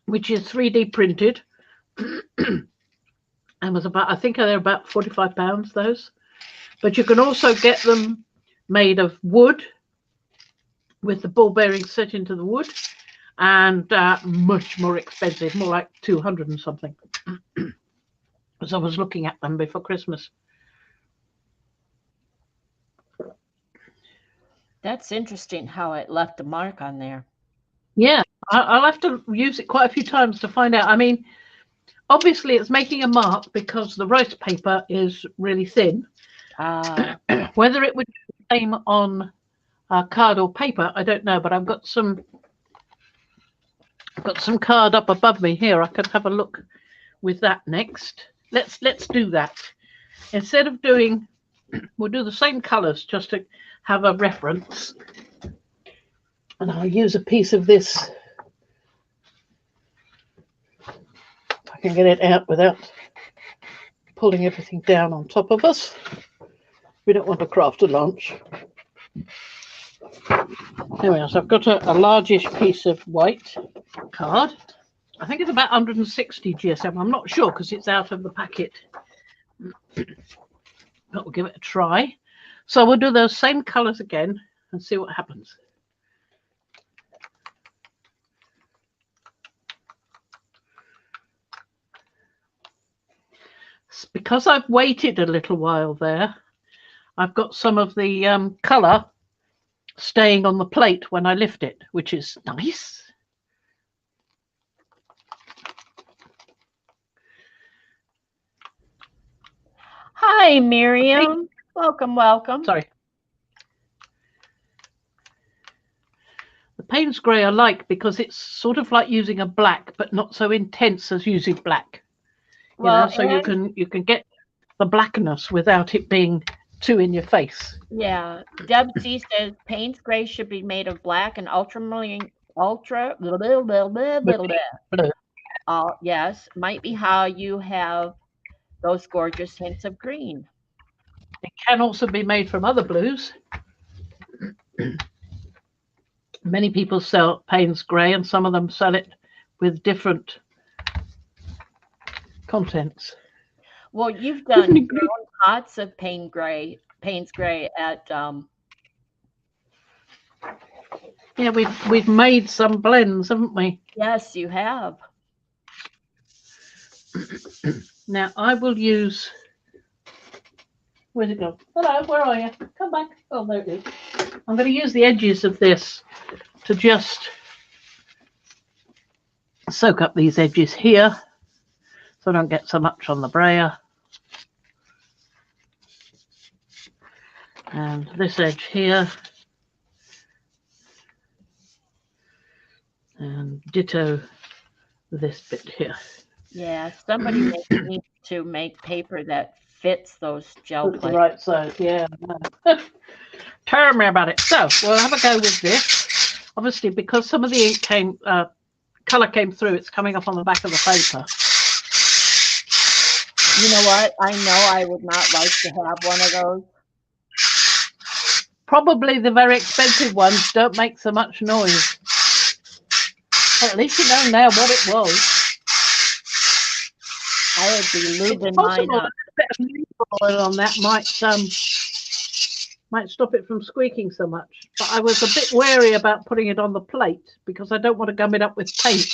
which is 3D printed, and was about, I think they're about £45, those. But you can also get them made of wood, with the ball bearings set into the wood, and much more expensive, more like 200 and something. As I was looking at them before Christmas. That's interesting how it left a mark on there. Yeah, I'll have to use it quite a few times to find out. I mean, obviously it's making a mark because the rice paper is really thin. Whether it would be the same on card or paper, I don't know, but I've got some card up above me here. I could have a look with that next. Let's do that. Instead of doing, we'll do the same colors just to have a reference. And I'll use a piece of this. If I can get it out without pulling everything down on top of us. We don't want to craft a lunch. Anyway, so I've got a largish piece of white card. I think it's about 160 GSM. I'm not sure because it's out of the packet. But we'll give it a try. So we'll do those same colors again and see what happens. Because I've waited a little while there, I've got some of the color staying on the plate when I lift it, which is nice. Hi, Miriam. Okay. Welcome. Sorry. Payne's grey I like because it's sort of like using a black, but not so intense as using black. Well, So you can get the blackness without it being too in your face. yeah. Deb C says Payne's gray should be made of black and ultramarine blah, blah, blah, blah, blah, blah. Blue. Yes, might be how you have those gorgeous hints of green. It can also be made from other blues. Many people sell Payne's grey, and some of them sell it with different contents. Well, you've done your own pots of Payne's gray at Yeah, we've made some blends, haven't we? yes, you have. Now I will use. Where'd it go? Hello, where are you? Come back. Oh, there it is. I'm going to use the edges of this to just soak up these edges here so I don't get so much on the brayer. And this edge here. And ditto this bit here. Yeah, somebody needs to make paper that fits those gel The plates. right size, yeah. Tell me about it. So we'll have a go with this. Obviously, because some of the ink color came through, it's coming up on the back of the paper. You know what? I know I would not like to have one of those. Probably the very expensive ones don't make so much noise. But at least you know now what it was. I would be lubing It's mine possible up. that a bit of mineral oil on that might stop it from squeaking so much. But I was a bit wary about putting it on the plate because I don't want to gum it up with paint.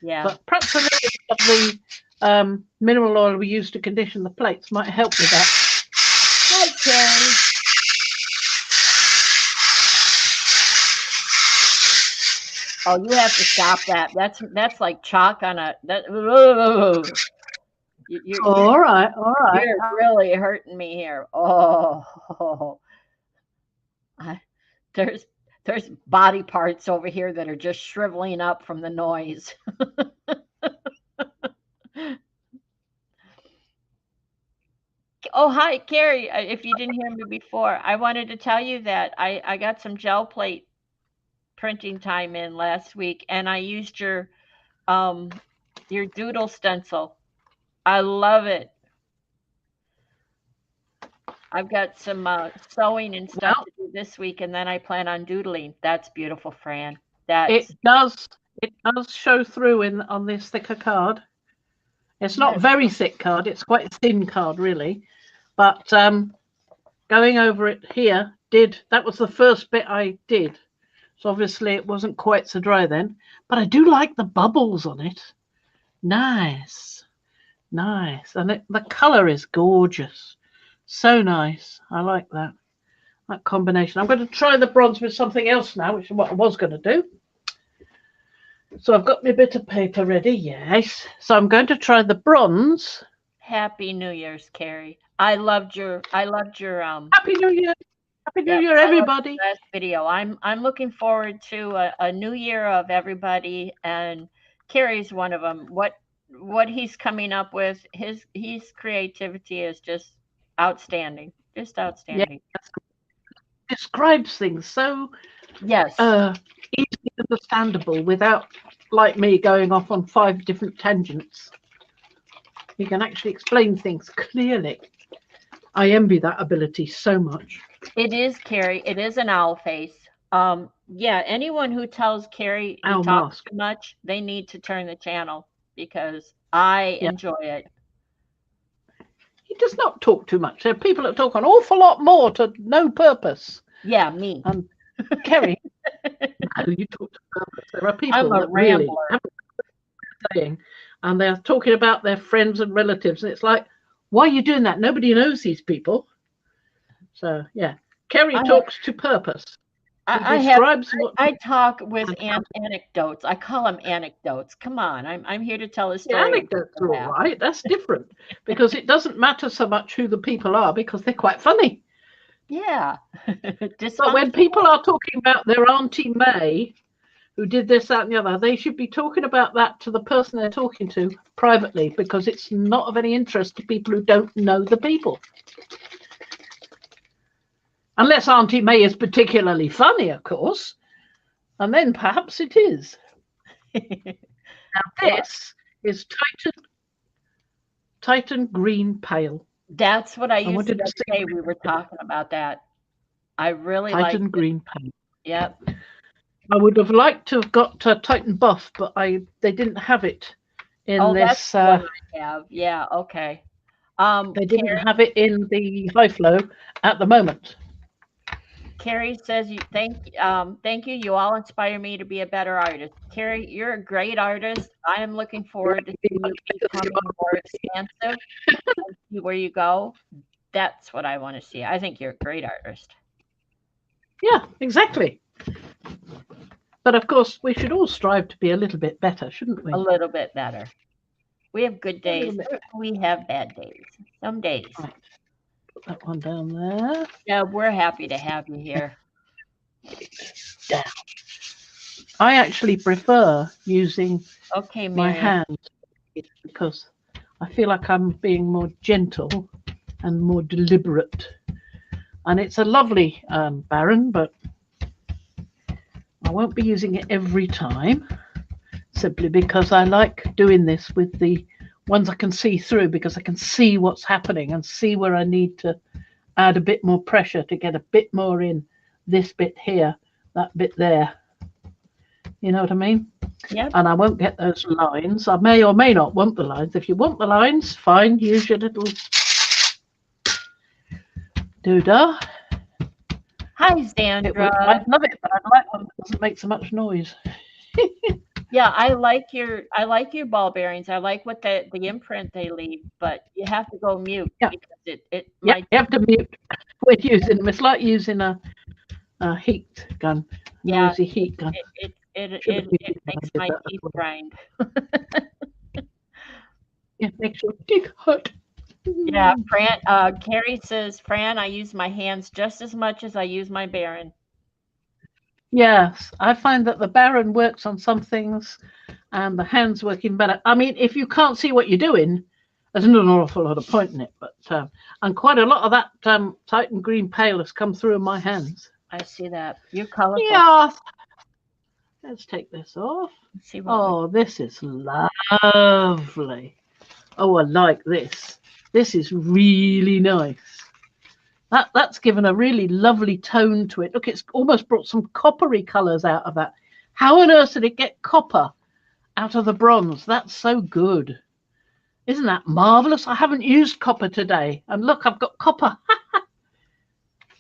Yeah. But perhaps a little bit of the mineral oil we use to condition the plates might help with that. Okay. Oh, you have to stop that. That's like chalk on a that. All right. You're really hurting me here. Oh, there's body parts over here that are just shriveling up from the noise. Oh, hi, Carrie. If you didn't hear me before, I wanted to tell you that I got some gel plate printing time in last week, and I used your doodle stencil. I love it. I've got some sewing and stuff to do this week, and then I plan on doodling. That's beautiful, Fran. It does show through on this thicker card. It's not very thick card. It's quite a thin card, really. But going over it here that was the first bit I did. So obviously it wasn't quite so dry then. But I do like the bubbles on it. Nice. And the colour is gorgeous. So nice. I like that combination. I'm going to try the bronze with something else now, which is what I was going to do. So I've got my bit of paper ready. Yes. So I'm going to try the bronze. Happy New Year's, Carrie. I loved your Happy New Year. Happy New Year, everybody. Last video. I'm looking forward to a new year of everybody, and Carrie's one of them. What he's coming up with, his creativity is just outstanding. Just outstanding. Yeah. Describes things so easily understandable without, like me, going off on 5 different tangents. You can actually explain things clearly. I envy that ability so much. It is, Carrie. It is an owl face. Yeah, anyone who tells Carrie he talks too much, they need to turn the channel because I enjoy it. He does not talk too much. There are people that talk an awful lot more to no purpose. Yeah, me. Kerry, no, you talk to purpose. There are people I'm a that really rambler. And they're talking about their friends and relatives. And it's like, why are you doing that? Nobody knows these people. So, yeah. Kerry talks to purpose. I talk with anecdotes. I call them anecdotes. Come on, I'm here to tell a story. Yeah, anecdotes are all right. That's different because it doesn't matter so much who the people are because they're quite funny. Yeah. But when people are talking about their Auntie May who did this, that, and the other. They should be talking about that to the person they're talking to privately, because it's not of any interest to people who don't know the people. Unless Auntie May is particularly funny, of course, and then perhaps it is. Now this is Titan Green Pale. That's what I used wanted the to other day. We were talking about that. I really like Titan Green Pale. Yep. I would have liked to have got Titan Buff, but they didn't have it in That's this. the one I have. Yeah. Okay. They didn't have it in the high flow at the moment. Carrie says, thank you. You all inspire me to be a better artist. Carrie, you're a great artist. I am looking forward to seeing you becoming more expansive and see where you go. That's what I want to see. I think you're a great artist. Yeah, exactly. But of course, we should all strive to be a little bit better, shouldn't we? A little bit better. We have good days. We have bad days. Some days. Right. Put that one down there. Yeah, we're happy to have you here. Down. I actually prefer using my hands because I feel like I'm being more gentle and more deliberate. And it's a lovely Baron, but I won't be using it every time, simply because I like doing this with the ones I can see through, because I can see what's happening and see where I need to add a bit more pressure to get a bit more in this bit here, that bit there. You know what I mean? Yeah. And I won't get those lines. I may or may not want the lines. If you want the lines, fine, use your little doodah. Hi, Sandra. I'd love it, but I'd like one that doesn't make so much noise. Yeah, I like your ball bearings. I like what the imprint they leave, but you have to go mute because it you have to mute when using them. It's like using a heat gun. Yeah, noisy heat gun. It makes my teeth grind. Yeah, makes your teeth hurt. Yeah, Carrie says, Fran, I use my hands just as much as I use my Baron. Yes, I find that the Baron works on some things and the hands working better. I mean, if you can't see what you're doing, there's not an awful lot of point in it. But and quite a lot of that Titan Green Pale has come through in my hands. I see that. You're colorful. Yeah. Let's take this off. See what this is lovely. Oh, I like this. This is really nice. That's given a really lovely tone to it. Look, it's almost brought some coppery colours out of that. How on earth did it get copper out of the bronze? That's so good. Isn't that marvellous? I haven't used copper today. And look, I've got copper.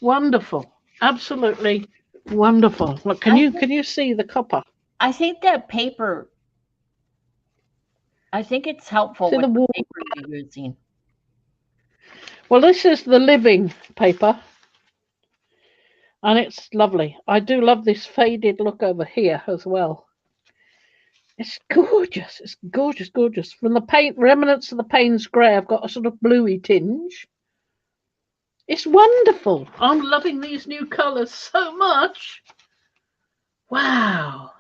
Wonderful. Absolutely wonderful. Look, can you see the copper? I think that paper, I think it's helpful with the paper you're using. Well, this is the living paper, and it's lovely. I do love this faded look over here as well. It's gorgeous. It's gorgeous, gorgeous. From the paint, remnants of the Payne's grey, I've got a sort of bluey tinge. It's wonderful. I'm loving these new colours so much. Wow.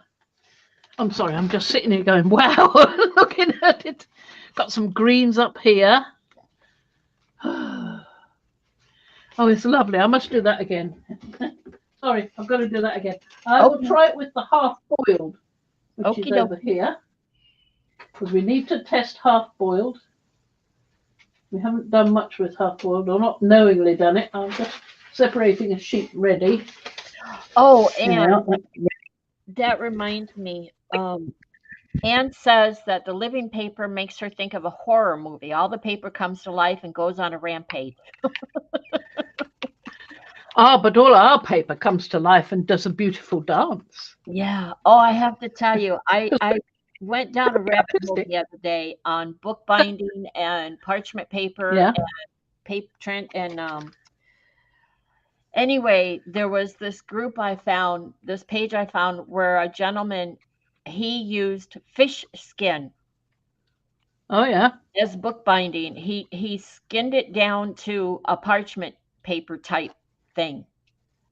I'm sorry, I'm just sitting here going, wow, looking at it. Got some greens up here. Oh, it's lovely. I must do that again. Sorry, I've got to do that again. I will try it with the half-boiled, which is over here, because we need to test half-boiled. We haven't done much with half-boiled, or not knowingly done it. I'm just separating a sheet ready. Oh, and that reminds me, Anne says that the living paper makes her think of a horror movie. All the paper comes to life and goes on a rampage. But all our paper comes to life and does a beautiful dance. Yeah. Oh, I have to tell you, I went down a rabbit hole the other day on bookbinding and parchment paper and paper print. And anyway, there was this group this page I found where a gentleman, he used fish skin. Oh, yeah. As bookbinding. He skinned it down to a parchment paper type thing.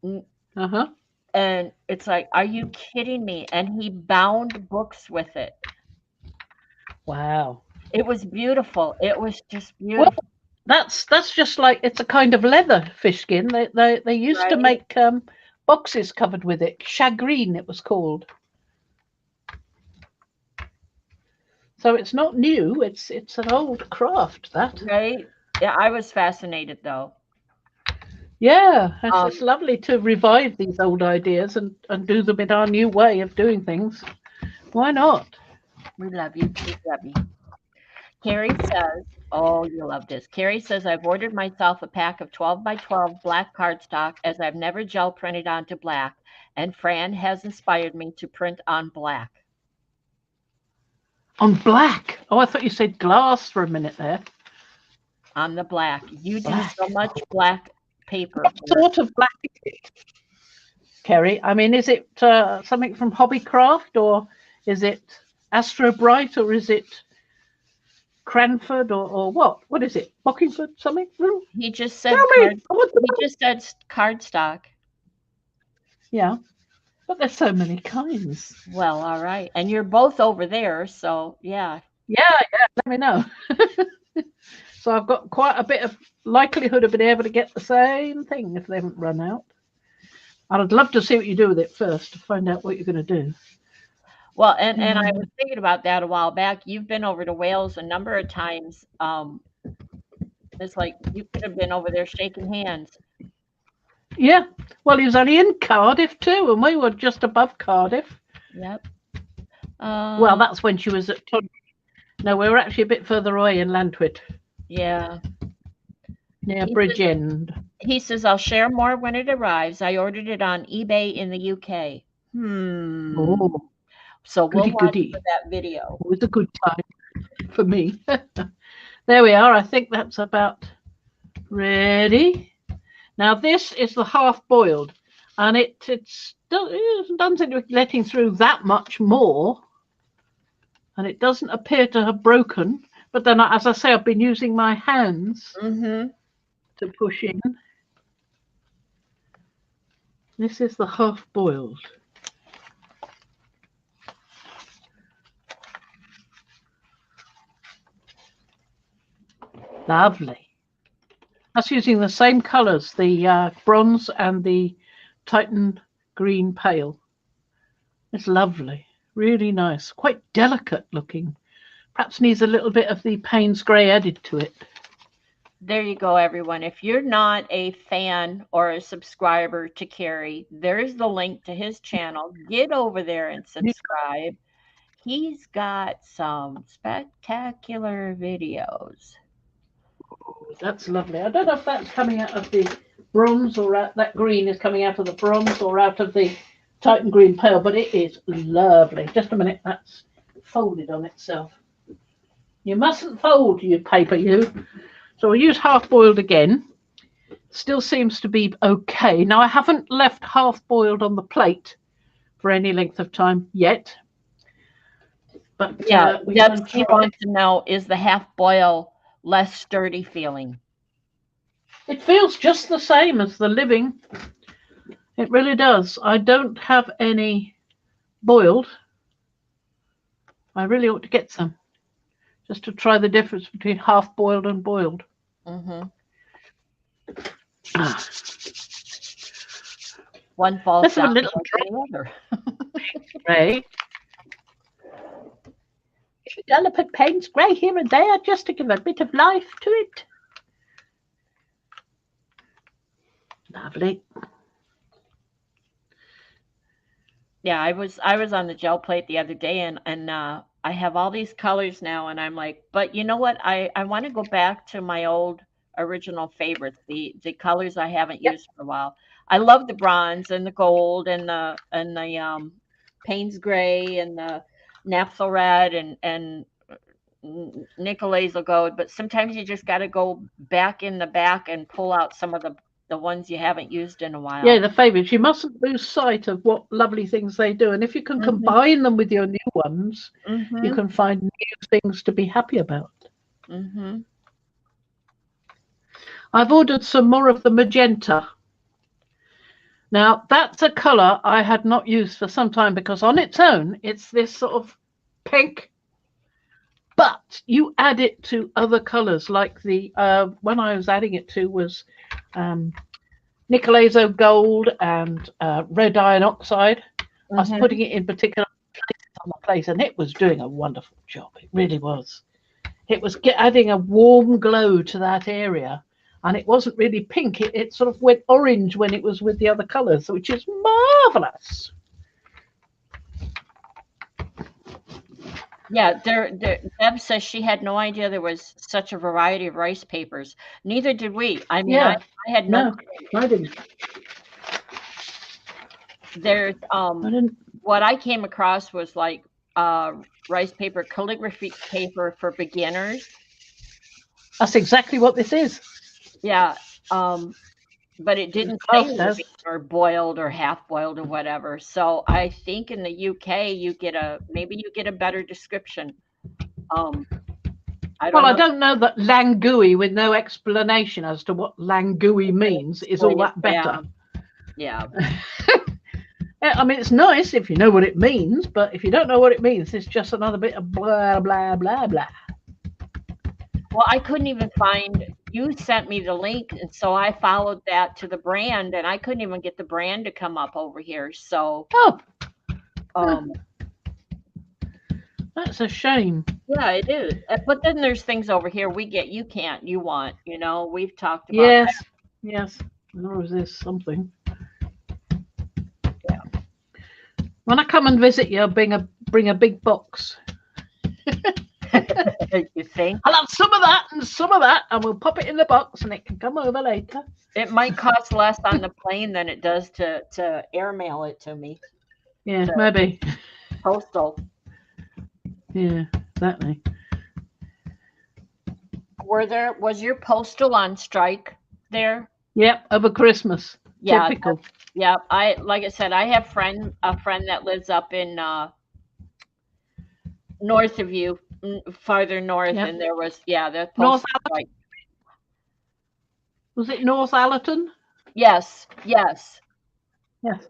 Uh-huh. And it's like, are you kidding me? And he bound books with it. Wow. It was beautiful. It was just Well, beautiful, that's just like it's a kind of leather fish skin. They used to right? make boxes covered with it. Shagreen, it was called. So it's not new. It's an old craft. That. Right? Yeah, I was fascinated though. Yeah, it's Um, lovely to revive these old ideas and do them in our new way of doing things. Why not? we love you too, Debbie. Carrie says, oh, you love this. Carrie says, I've ordered myself a pack of 12 by 12 black cardstock as I've never gel printed onto black, and Fran has inspired me to print on black. On black. Oh, I thought you said glass for a minute there. On the black. You do Black. so much black paper. What sort of black is it, Kerry? I mean, is it something from Hobbycraft, or is it Astro Bright, or is it Cranford, or what? What is it? Bockingford something? He just said Tell me. card. I want to He know. just said cardstock. Yeah, but there's so many kinds. Well, all right. And you're both over there, so yeah. Yeah, let me know. So I've got quite a bit of likelihood of being able to get the same thing if they haven't run out. And I'd love to see what you do with it first to find out what you're going to do. Well, and I was thinking about that a while back. You've been over to Wales a number of times. It's like you could have been over there shaking hands. Yeah, well, he was only in Cardiff too, and we were just above Cardiff. Yep. Well, that's when she was at No, we were actually a bit further away in Lantwit, yeah. near He Bridge says, End. he says, I'll share more when it arrives. I ordered it on eBay in the UK. Oh, So we'll goody watch goody. for that video. It was a good time for me. There we are. I think that's about ready. Now this is the half boiled, and it doesn't seem to be letting through that much more, and it doesn't appear to have broken. But then, as I say, I've been using my hands Mm-hmm. to push in. This is the half boiled. Lovely. That's using the same colours, the bronze and the Titan green pale. It's lovely, really nice, quite delicate looking. Perhaps needs a little bit of the Payne's grey added to it. There you go, everyone. If you're not a fan or a subscriber to Carrie, there's the link to his channel. Get over there and subscribe. He's got some spectacular videos. That's lovely. I don't know if that's coming out of the bronze or that green is coming out of the bronze or out of the Titan green pale, but it is lovely. Just a minute, that's folded on itself. You mustn't fold, you paper, you. So we'll use half boiled again. Still seems to be okay. Now I haven't left half boiled on the plate for any length of time yet. But Yeah, we Debs, can he try. wants to know, is the half boil less sturdy feeling? It feels just the same as the living. It really does. I don't have any boiled. I really ought to get some just to try the difference between half boiled and boiled. Mm-hmm. Ah. One falls Let's have a down little like the other. grey. Delicate Payne's grey here and there just to give a bit of life to it. Lovely. Yeah, I was on the gel plate the other day, and I have all these colors now, and I'm like, but you know what? I want to go back to my old original favorites, the colors I haven't Yep. used for a while. I love the bronze and the gold and the Payne's gray and the naphtha red and nickel hazel gold, but sometimes you just got to go back in the back and pull out some of the ones you haven't used in a while. Yeah, the favourites. You mustn't lose sight of what lovely things they do. And if you can combine them with your new ones, you can find new things to be happy about. I've ordered some more of the magenta. Now, that's a colour I had not used for some time because on its own, it's this sort of pink, but you add it to other colours like the one I was adding it to was um, Nicolazo gold and red iron oxide. I was Mhm. putting it in particular places on the place and it was doing a wonderful job. It really was. It was adding a warm glow to that area. And it wasn't really pink. It sort of went orange when it was with the other colours, which is marvellous. Yeah, Deb says she had no idea there was such a variety of rice papers. Neither did we. I mean, Yeah, I had no. no, I didn't. There's I didn't. what I came across was like rice paper, calligraphy paper for beginners. That's exactly what this is. Yeah, but it didn't say Classed as. living or boiled or half boiled or whatever. So I think in the UK you get maybe you get a better description. I don't Well, I know. don't know that langui with no explanation as to what langui means is all that better. Yeah. I mean, it's nice if you know what it means, but if you don't know what it means, it's just another bit of blah, blah, blah, blah. Well, I couldn't even find, you sent me the link, and so I followed that to the brand, and I couldn't even get the brand to come up over here. So, Oh, um, that's a shame. yeah, it is. But then there's things over here we get, you can't, you want, we've talked about Yes, yes. Or is this something? Yeah. When I come and visit you, I'll bring a big box. You think? I'll have some of that and some of that, and we'll pop it in the box, and it can come over later. It might cost less on the plane than it does to airmail it to me. Yeah, maybe. Postal. Yeah, exactly. Was your postal on strike there? Yep, over Christmas. Yeah. Typical. Yeah. Like I said, I have a friend that lives up in north of you, farther north, Yep. and there was the North postal strike. Was it North Allerton? Yes. Yes,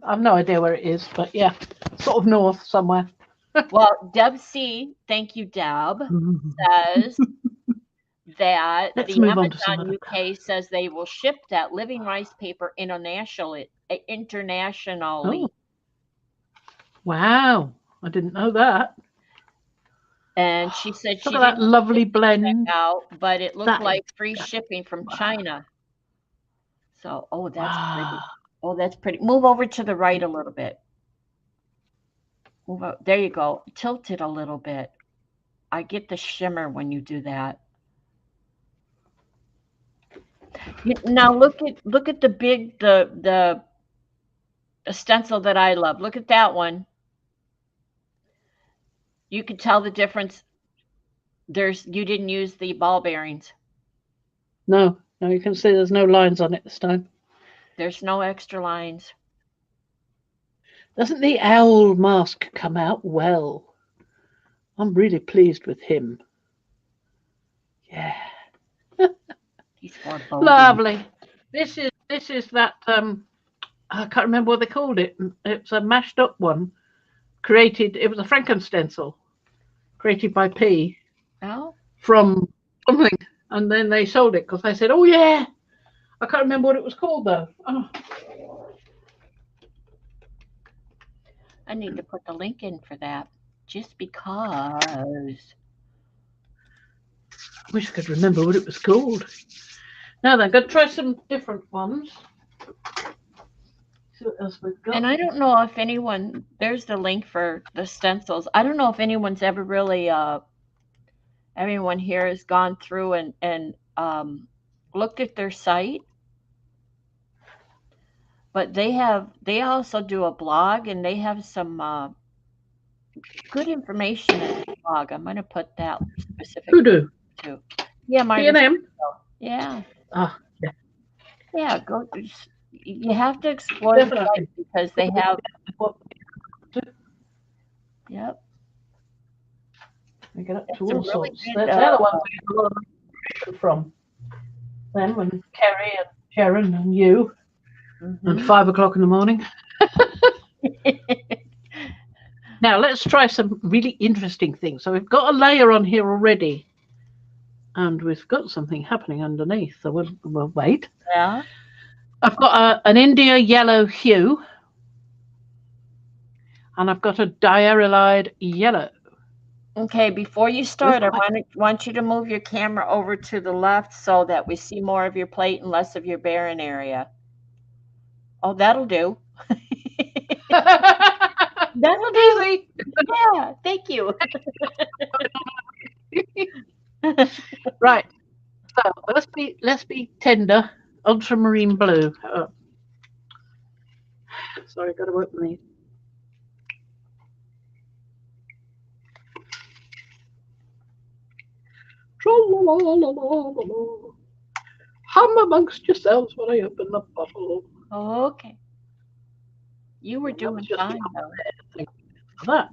I've no idea where it is, but yeah, sort of north somewhere. Well, Deb C, thank you, Deb, says that Let's the move on to some Amazon other UK says they will ship that living rice paper internationally. Oh, wow. I didn't know that. And she said she Look at that didn't lovely blend. out, but it looked That like free shipping from China. So, that's pretty. wow. Oh, that's pretty. Move over to the right a little bit. Move out. There you go. Tilt it a little bit. I get the shimmer when you do that. Now look at the big the stencil that I love. Look at that one. You can tell the difference. You didn't use the ball bearings. No, you can see there's no lines on it this time. There's no extra lines. Doesn't the owl mask come out well? I'm really pleased with him. Yeah. He's more Lovely. This is that I can't remember what they called it. It's a mashed up one. It was a Frankenstencil created by P. Oh. From something, and then they sold it because they said, "Oh yeah." I can't remember what it was called though. Oh. I need to put the link in for that, just because. I wish I could remember what it was called. Now then, go try some different ones. See what else we've got. And I don't know if there's the link for the stencils. I don't know if anyone's ever really, everyone here has gone through and looked at their site. But they also do a blog, and they have some good information in the blog. I'm going to put that specific. Who do? Too. Yeah, P&M. Yeah. Ah, yeah. Yeah, go. You have to explore the site because they have. Yep. We get up to It's all really sorts. good, They're the ones we get a lot of information from. Them and Kerry and Sharon and you. and 5 o'clock in the morning. Now let's try some really interesting things. So we've got a layer on here already, and we've got something happening underneath. So we'll wait. Yeah. I've got an India yellow hue, and I've got a diarylide yellow. Okay, before you start, I Listen, want you to move your camera over to the left so that we see more of your plate and less of your barren area. Oh, that'll do. That'll do. Easy. Yeah, thank you. Right. So let's be tender. Ultramarine blue. Sorry, got to open these. Tra-la-la-la-la-la-la. Hum amongst yourselves when I open the bottle. Okay. You were That was doing just fine, the though. Thank you for that.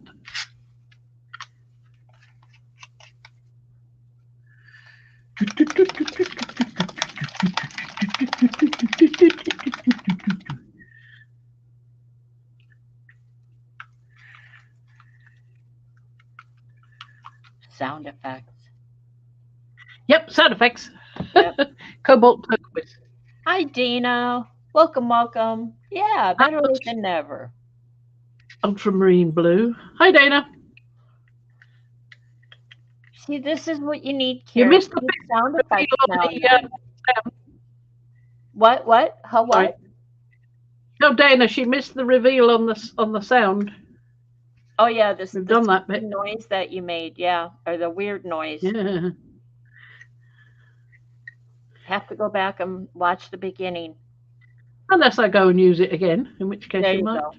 Sound effects. Yep, sound effects. Yep. Cobalt turquoise. Hi, Dina. Welcome, welcome. Yeah, better late than never. Ultramarine blue. Hi, Dana. See, this is what you need, You Carrie. missed the You need sound reveal effects on now the and then. sound. What? How what? Sorry. No, Dana, she missed the reveal on the sound. Oh yeah, We've done that the bit. noise that you made, yeah, or the weird noise. Yeah. Have to go back and watch the beginning. Unless I go and use it again, in which case There you you might. go.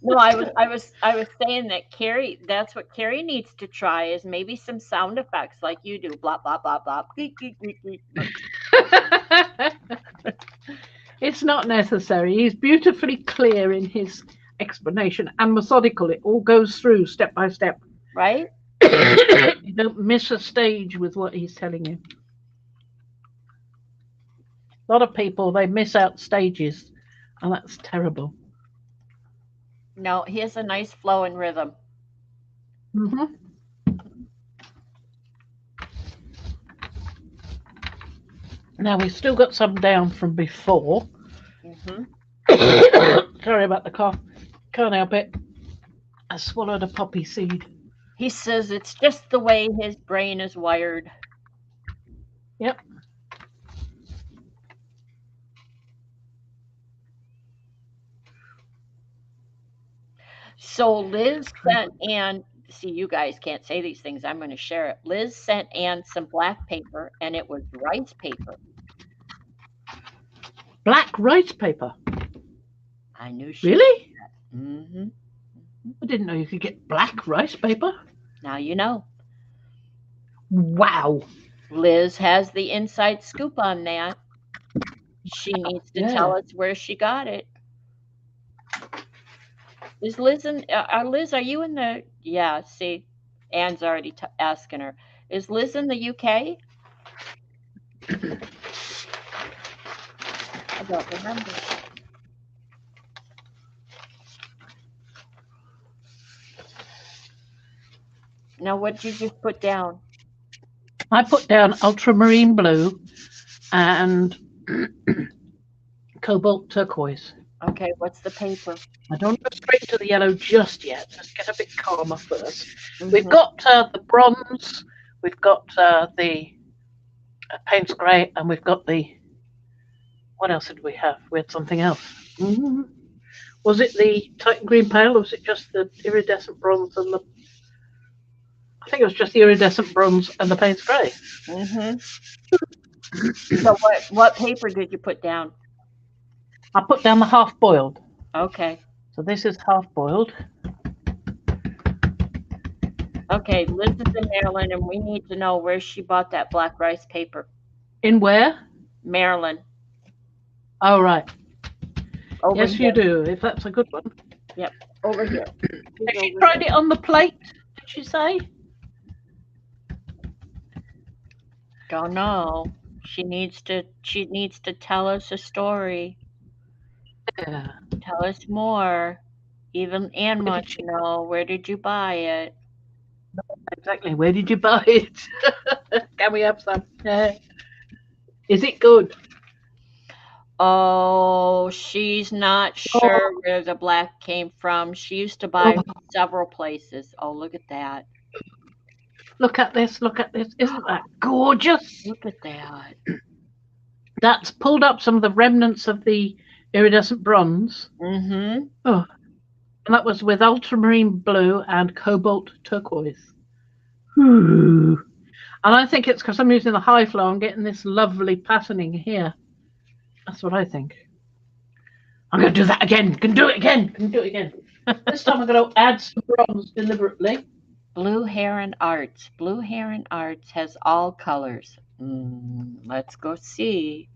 No, I was saying that Carrie, that's what Carrie needs to try is maybe some sound effects like you do. Blah blah blah blah. Geek, geek, geek, geek. It's not necessary. He's beautifully clear in his explanation and methodical. It all goes through step by step. Right? You don't miss a stage with what he's telling you. A lot of people, they miss out stages, and that's terrible. No, he has a nice flow and rhythm. Mm-hmm. Now, we've still got some down from before. Mm-hmm. Sorry about the cough. Can't help it. I swallowed a poppy seed. He says it's just the way his brain is wired. Yep. So Liz sent Ann, see, you guys can't say these things. I'm going to share it. Liz sent Ann some black paper, and it was rice paper. Black rice paper. I knew she. Really? Mm-hmm. I didn't know you could get black rice paper. Now you know. Wow. Liz has the inside scoop on that. She needs to tell us where she got it. Is Liz in? Liz, are you in the? Yeah. See, Ann's already asking her. Is Liz in the UK? I don't remember. Now, what did you just put down? I put down ultramarine blue and cobalt turquoise. Okay, what's the paper? I don't go straight to the yellow just yet. Just get a bit calmer first. Mm-hmm. We've got the bronze, we've got the Payne's grey, and we've got the. What else did we have? We had something else. Mm-hmm. Was it the Titan green pale, or was it just the iridescent bronze and the? I think it was just the iridescent bronze and the Payne's grey. Mm-hmm. So what paper did you put down? I put down the half boiled. Okay. So this is half boiled. Okay, Liz is in Maryland, and we need to know where she bought that black rice paper. In where? Maryland. Oh, right. Over yes, here. you do, if that's a good one. Yep, over here. Has she tried it on the plate, did she say? Don't know. She needs to tell us a story. Yeah. Tell us more. Even Anne Where wants did to you, know, where did you buy it? exactly. Where did you buy it? Can we have some? Is it good? Oh, she's not Oh, sure where the black came from. She used to buy oh, from several places. Oh, look at that. look at this. Look at this. Isn't that gorgeous? Look at that. That's pulled up some of the remnants of the iridescent bronze. Mm-hmm. Oh, and that was with ultramarine blue and cobalt turquoise. Ooh. And I think it's because I'm using the high flow, I'm getting this lovely patterning here. That's what I think. I'm going to do that again. Can do it again. Can do it again. This time I'm going to add some bronze deliberately. Blue Heron Arts. Blue Heron Arts has all colors. Let's go see.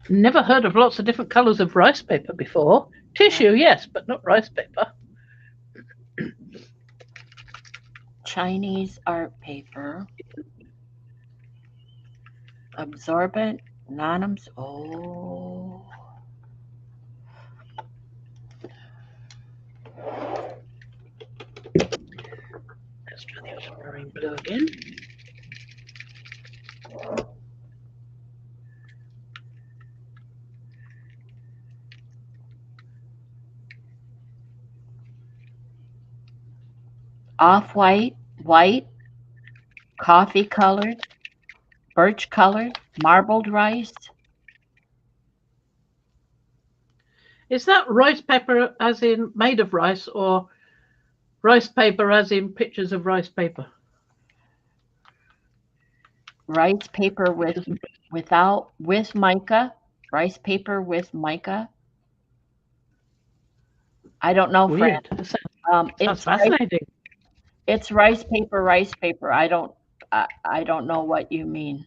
Never heard of lots of different colours of rice paper before. Tissue, yes, but not rice paper. Chinese art paper. Absorbent, oh. Let's try the ultramarine blue again. Off-white, white, coffee colored, birch colored, marbled rice. Is that rice paper as in made of rice or rice paper as in pictures of rice paper? Rice paper with mica. Rice paper with mica. I don't know, Fran. Weird. That's It's fascinating. it's rice paper, rice paper. I don't know what you mean.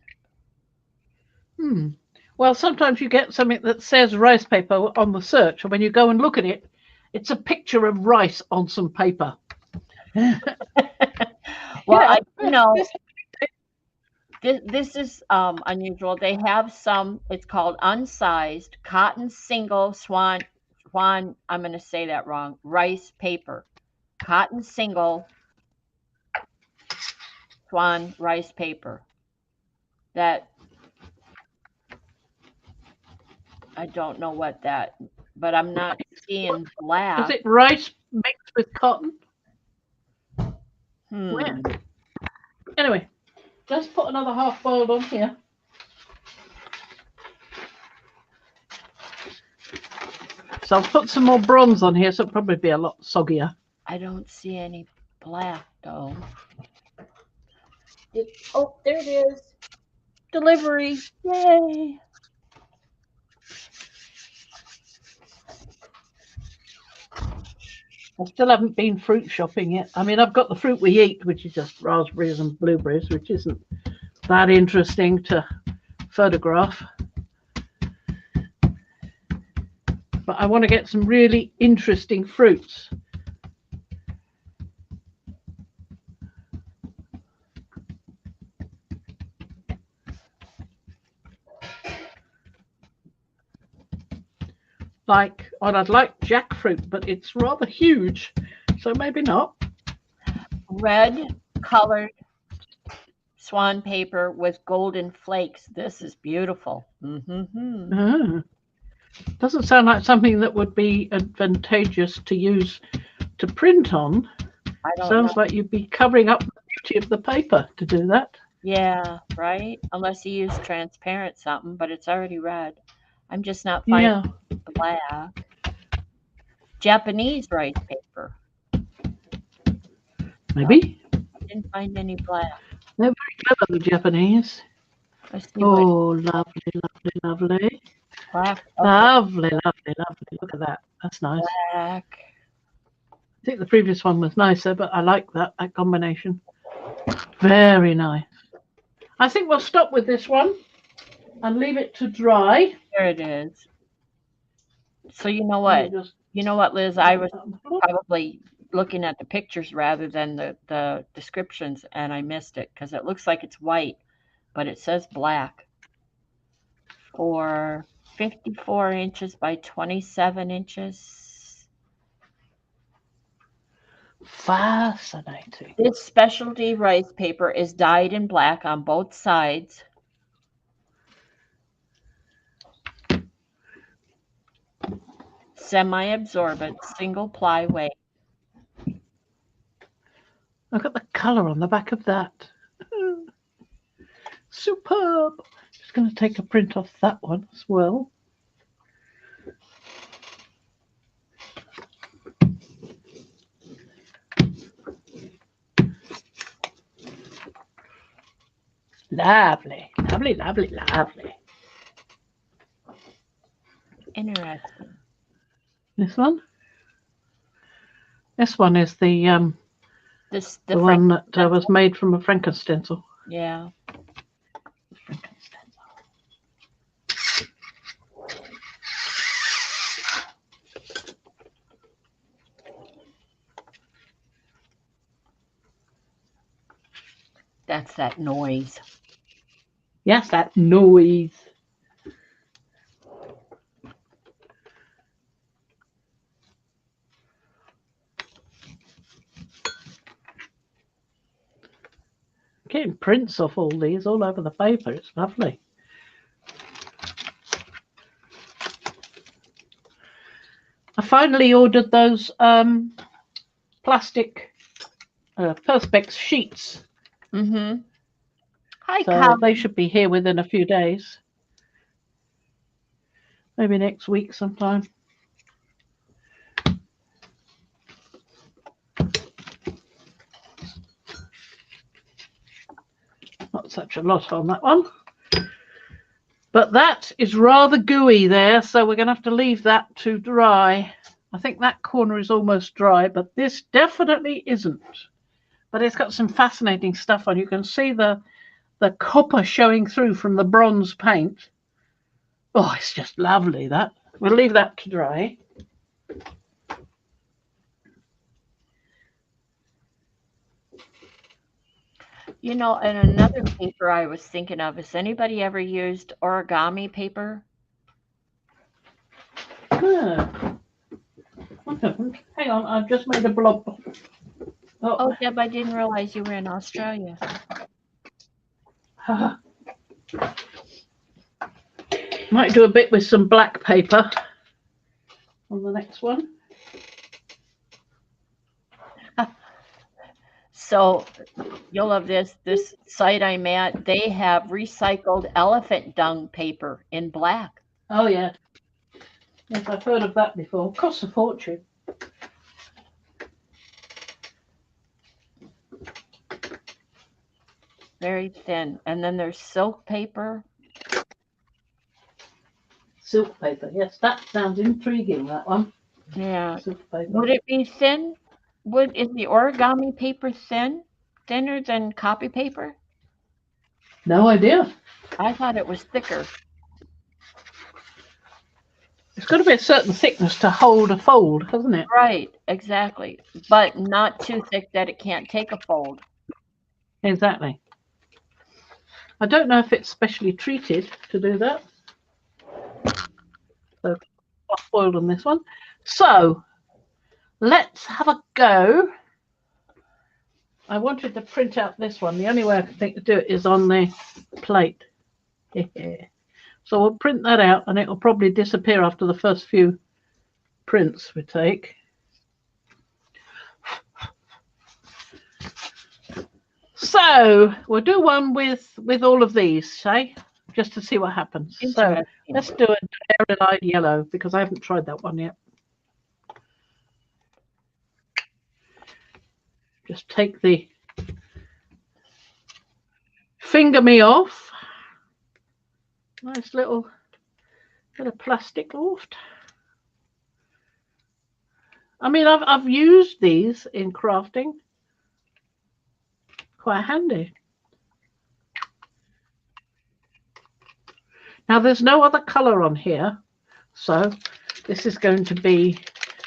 Well, sometimes you get something that says rice paper on the search, and when you go and look at it, it's a picture of rice on some paper. Well, Yeah. this is unusual. They have some. It's called unsized cotton single swan. I'm going to say that wrong. Rice paper, cotton single swan rice paper. That I don't know what that, but I'm not seeing Is black. it rice mixed with cotton? Hmm. Anyway, let's put another half boiled on here. So I'll put some more bronze on here, so it'll probably be a lot soggier. I don't see any black though. Oh, there it is. Delivery. Yay. I still haven't been fruit shopping yet. I mean, I've got the fruit we eat, which is just raspberries and blueberries, which isn't that interesting to photograph. But I want to get some really interesting fruits. Like, well, I'd like jackfruit, but it's rather huge, so maybe not. Red colored swan paper with golden flakes. This is beautiful. Doesn't sound like something that would be advantageous to use to print on. I don't Sounds know. like you'd be covering up the beauty of the paper to do that. Yeah, right? Unless you use transparent something, but it's already red. I'm just not finding black. Japanese rice paper. Maybe. I didn't find any black. They're very clever, the Japanese. Let's see what Lovely, lovely, lovely. black. Lovely, lovely, lovely. Look at that. That's nice. Black. I think the previous one was nicer, but I like that combination. Very nice. I think we'll stop with this one and leave it to dry. There it is. So you know what? You know what, Liz? I was probably looking at the pictures rather than the descriptions, and I missed it because it looks like it's white, but it says black for 54 inches by 27 inches. Fascinating. This specialty rice paper is dyed in black on both sides. Semi-absorbent, single ply weight. Look at the colour on the back of that. Superb. Just going to take a print off that one as well. Lovely, lovely, lovely, lovely. Interesting. This one? This one is the The one that was made from a Frankenstencil. Yeah. That's that noise. Yes, that noise. Getting prints off all these all over the paper. It's lovely. I finally ordered those plastic Perspex sheets. Mm-hmm. Hi, So Colin. they should be here within a few days. Maybe next week sometime. Not such a lot on that one. But that is rather gooey there, so we're going to have to leave that to dry. I think that corner is almost dry, but this definitely isn't. But it's got some fascinating stuff on. You can see the copper showing through from the bronze paint. Oh, it's just lovely, that. We'll leave that to dry. You know, and another paper I was thinking of, has anybody ever used origami paper? Ah. Hang on, I've just made a blob. Oh, Deb, I didn't realize you were in Australia. Might do a bit with some black paper on the next one. So you'll love this. This site I'm at, they have recycled elephant dung paper in black. Oh, yeah. Yes, I've heard of that before. Costs a fortune. Very thin. And then there's silk paper. Silk paper, yes, that sounds intriguing, that one. Yeah. Silk paper. Would it be thin? Is the origami paper thinner than copy paper? No idea. I thought it was thicker. It's got to be a certain thickness to hold a fold, hasn't it? Right, exactly. But not too thick that it can't take a fold. Exactly. I don't know if it's specially treated to do that. So, soft boiled on this one. So, let's have a go. I wanted to print out this one. The only way I can think to do it is on the plate. So we'll print that out, and it will probably disappear after the first few prints we take. So we'll do one with all of these, say, just to see what happens. So let's do a Dairy Yellow, because I haven't tried that one yet. Just take the finger me off. Nice little bit of plastic left. I mean, I've used these in crafting. Quite handy. Now there's no other colour on here, so this is going to be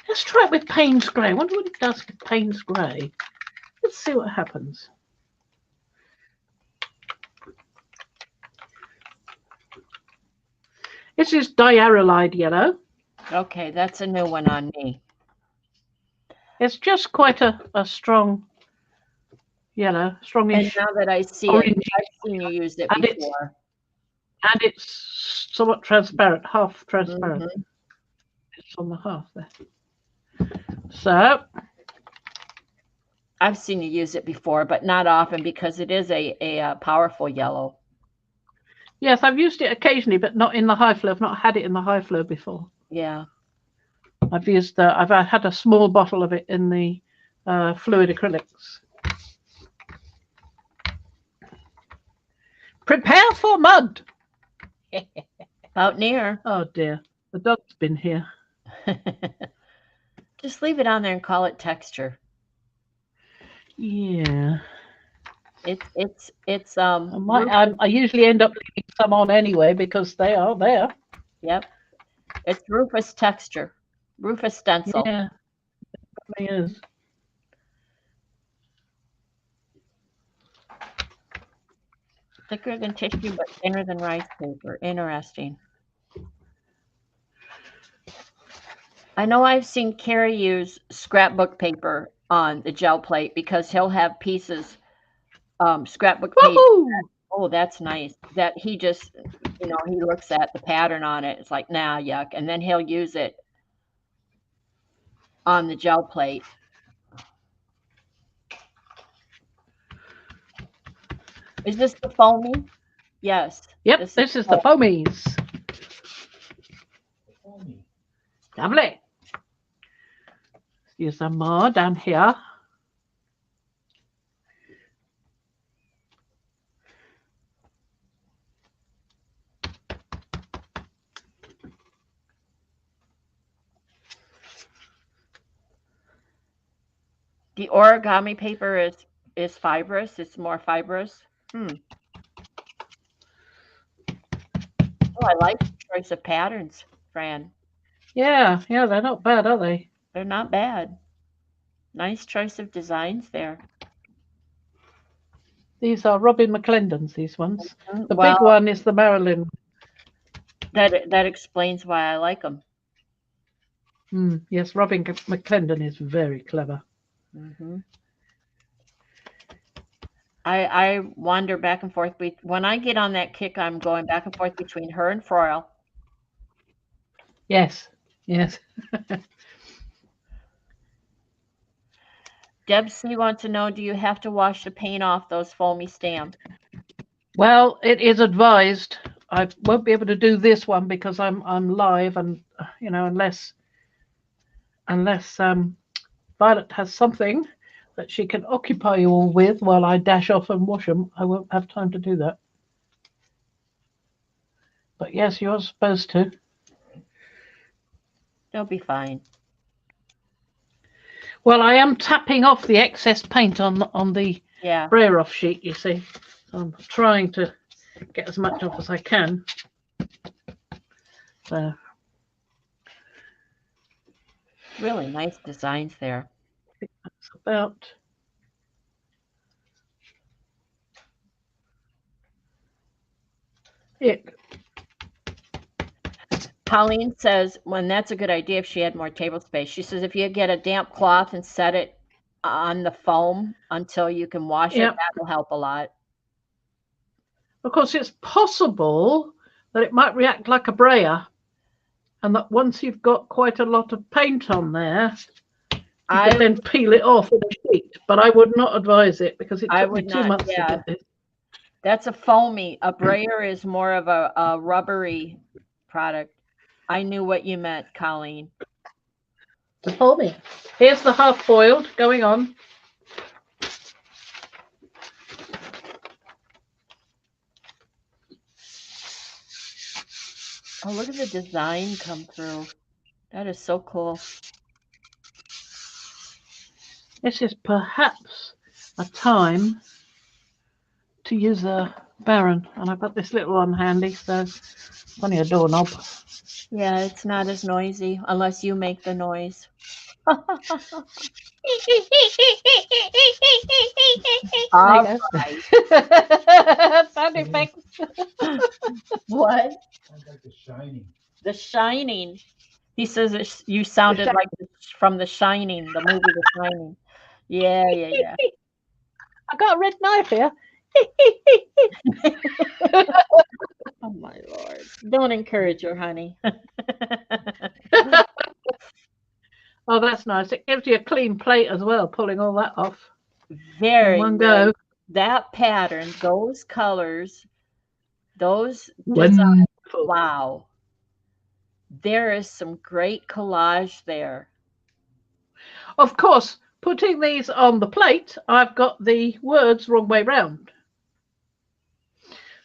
Let's try it with Payne's Grey. I wonder what it does with Payne's Grey. Let's see what happens. This is diarylide yellow. Okay, that's a new one on me. It's just quite a strong yellow, And strongish, now that I see orange, it, I've seen you use it and before. and it's somewhat transparent, half transparent. Mhm. It's on the half there. So I've seen you use it before, but not often because it is a powerful yellow. yes, I've used it occasionally, but not in the high flow. I've not had it in the high flow before. Yeah. I've used I've had a small bottle of it in the fluid acrylics. Prepare for mud. Out near. Oh dear, the dog's been here. Just leave it on there and call it texture. Yeah, It's I usually end up leaving some on anyway because they are there. Yep. It's Rufus texture. Rufus stencil. Yeah, it really is. Thicker than tissue but thinner than rice paper. Interesting. I know I've seen Carrie use scrapbook paper on the gel plate because he'll have pieces, scrapbook paper. Woohoo! Oh, that's nice. That he just, he looks at the pattern on it. It's like, nah, yuck. And then he'll use it on the gel plate. Is this the foamy? Yes. Yep, this is the foamies. Lovely. Use some more down here. The origami paper is fibrous. It's more fibrous. Oh, I like the choice of patterns, Fran. Yeah, they're not bad, are they? They're not bad. Nice choice of designs there. These are Robin McClendon's, these ones. The Well, big one is the Marilyn. that explains why I like them. Yes, Robin McClendon is very clever. I wander back and forth. When I get on that kick, I'm going back and forth between her and Froyle. Yes. Deb C wants to know, do you have to wash the paint off those foamy stamps? Well, it is advised. I won't be able to do this one because I'm live, and unless Violet has something that she can occupy you all with while I dash off and wash them, I won't have time to do that. But yes, you're supposed to. They'll be fine. Well, I am tapping off the excess paint on the brayer off sheet, you see. So I'm trying to get as much off as I can. So really nice designs there. I think that's about it. Colleen says, when that's a good idea if she had more table space. She says if you get a damp cloth and set it on the foam until you can wash it, that will help a lot. Of course, it's possible that it might react like a brayer, and that once you've got quite a lot of paint on there, you can then peel it off with a sheet. But I would not advise it because it took me 2 months to get this. That's a foamy. A brayer is more of a rubbery product. I knew what you meant, Colleen. The foamy. Here's the half boiled going on. Oh, look at the design come through. That is so cool. This is perhaps a time to use a Baron, and I've got this little one handy, so it's only a doorknob. Yeah, it's not as noisy unless you make the noise. All There you right. go. Sound effects. What? Sounds like The Shining. The Shining. He says you sounded like from The Shining, the movie The Shining. Yeah, yeah, yeah. I got a red knife here. Oh my Lord. Don't encourage her, honey. Oh, that's nice. It gives you a clean plate as well, pulling all that off in Very one nice. go. That pattern, those colors, those designs. Wonderful. Wow. There is some great collage there. Of course, putting these on the plate, I've got the words wrong way round.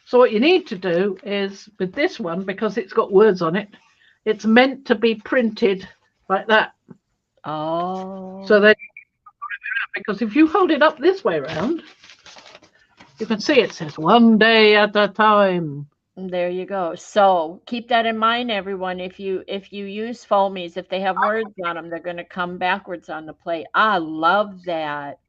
So what you need to do is, with this one, because it's got words on it, it's meant to be printed like that. Oh. So then, because if you hold it up this way around, you can see it says 1 day at a time. There you go. So keep that in mind, everyone. If you use foamies, if they have words on them, they're going to come backwards on the plate. I love that.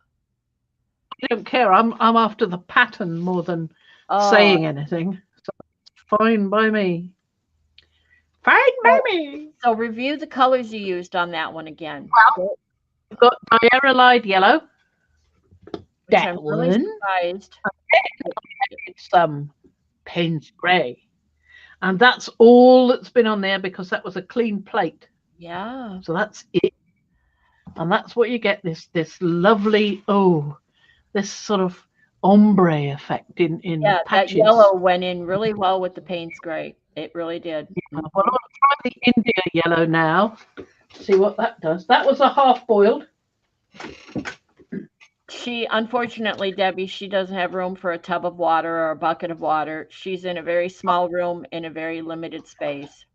I don't care. I'm after the pattern more than Oh, saying anything. So it's fine by me. Fine by me. so review the colors you used on that one again. Well, we've got diarrhea yellow. Which That I'm really one. surprised. It's Payne's grey. And that's all that's been on there because that was a clean plate. Yeah. So that's it. And that's what you get, this lovely, this sort of ombre effect in Yeah, patches. that yellow went in really well with the Payne's gray. It really did. Yeah. Well, I'll try the India yellow now. See what that does. That was a half boiled. She, unfortunately, Debbie, she doesn't have room for a tub of water or a bucket of water. She's in a very small room in a very limited space.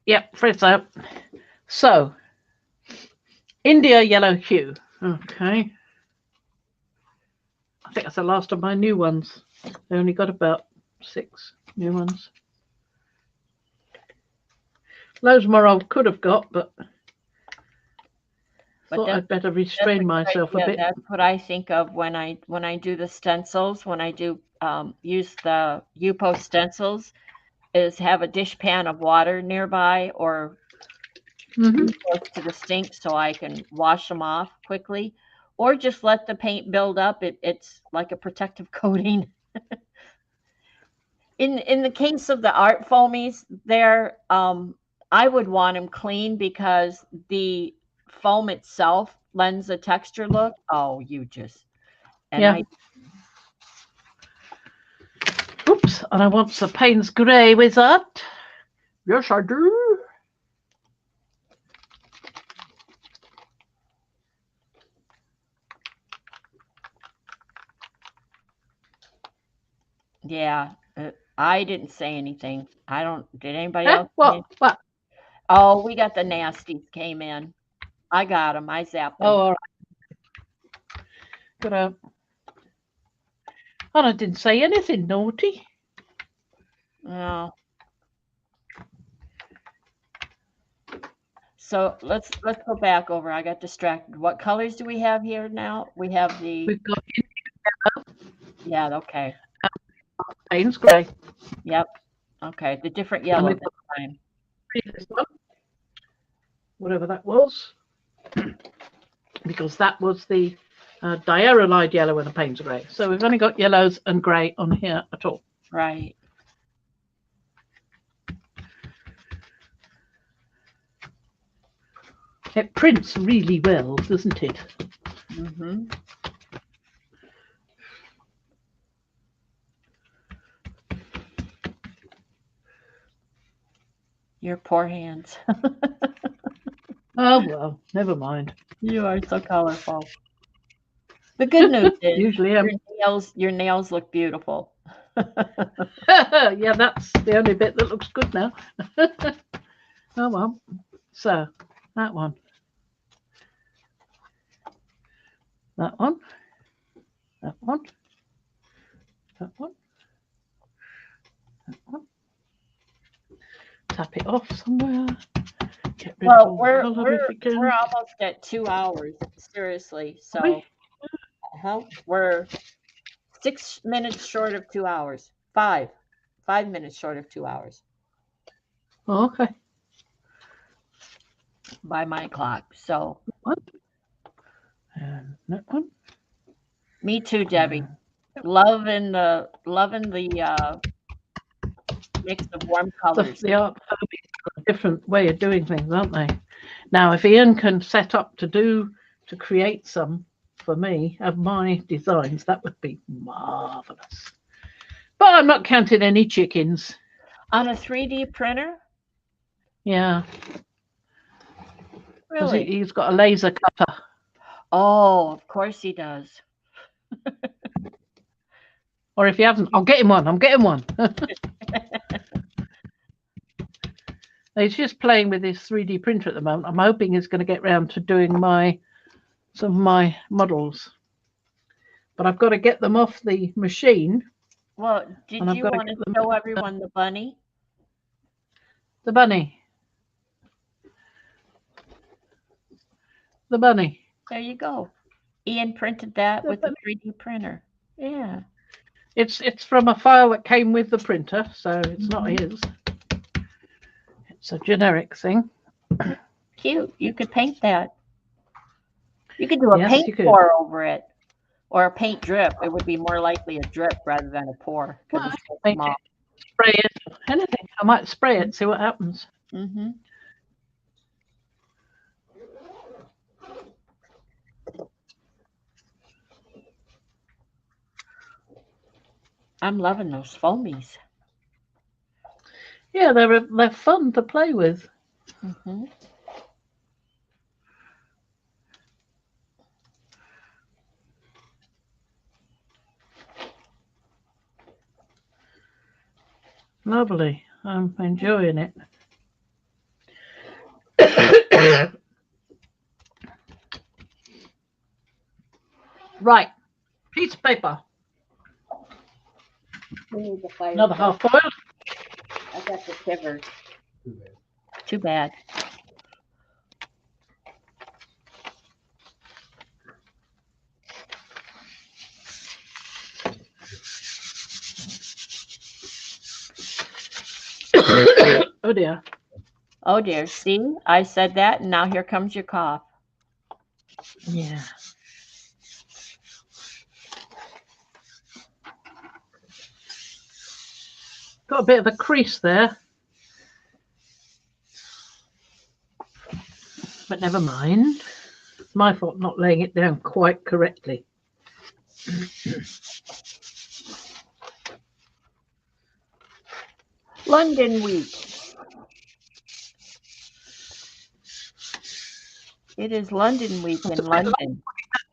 Yep, Frizzo. So, India yellow hue. Okay. I think that's the last of my new ones. I only got about 6 new ones. Loads more I could have got, but thought I'd better restrain myself a bit. That's what I think of when I do the stencils. When I do use the U-post stencils, is have a dish pan of water nearby or close to the sink so I can wash them off quickly, or just let the paint build up. It's like a protective coating. In the case of the art foamies, there I would want them clean because the foam itself lends a texture look. Oh, you just Yeah. Oops, and I want some Payne's grey with that. Yes, I do. Yeah, I didn't say anything. I don't. Did anybody else? What? Oh, we got the nasties came in. I got them. I zapped them. Oh, all right. Good out. And I didn't say anything naughty. No. So let's go back over. I got distracted. What colors do we have here now? We have the. We've got Yeah. Okay. Payne's grey. Yep. Okay. The different yellow this time. This one, whatever that was, because that was the diarrhea yellow and the Payne's grey. So we've only got yellows and grey on here at all. Right. It prints really well, doesn't it? Mm-hmm. Your poor hands. Oh, well, never mind. You are so colorful. The good news is Usually your nails look beautiful. Yeah, that's the only bit that looks good now. Oh, well. So, that one. That one. That one. That one. That one. Tap it off somewhere. Get rid Well, I love it again. we're almost at 2 hours, seriously. So we're 6 minutes short of 2 hours. 5 minutes short of 2 hours Oh, okay. by my clock. So And that one. me too, Debbie. Loving the mix of warm colors. The art therapy are a different way of doing things, aren't they? Now, if Ian can set up to create some for me of my designs, that would be marvelous. But I'm not counting any chickens. On a 3D printer? Yeah. Really? He's got a laser cutter. Oh, of course he does. Or if he hasn't, I'll get him one. I'm getting one. He's just playing with his 3D printer at the moment. I'm hoping he's going to get round to doing some of my models. But I've got to get them off the machine. Well, did you want to show everyone the bunny? The bunny. The bunny. There you go. Ian printed that with the 3D printer. Yeah. It's from a file that came with the printer, so it's not his. It's a generic thing. Cute. You could paint that. You could do a paint pour over it. Or a paint drip. It would be more likely a drip rather than a pour. Well, it's so small. Spray it. Anything. I might spray it, see what happens. Mm-hmm. I'm loving those foamies. Yeah, they're fun to play with. Mm-hmm. Lovely. I'm enjoying it. Right. Piece of paper. Another half boiled. I got the shivers. Too bad. Too bad. Oh dear. Oh dear. See, I said that, and now here comes your cough. Yeah. Got a bit of a crease there. But never mind. It's my fault not laying it down quite correctly. London week. It is London week in London.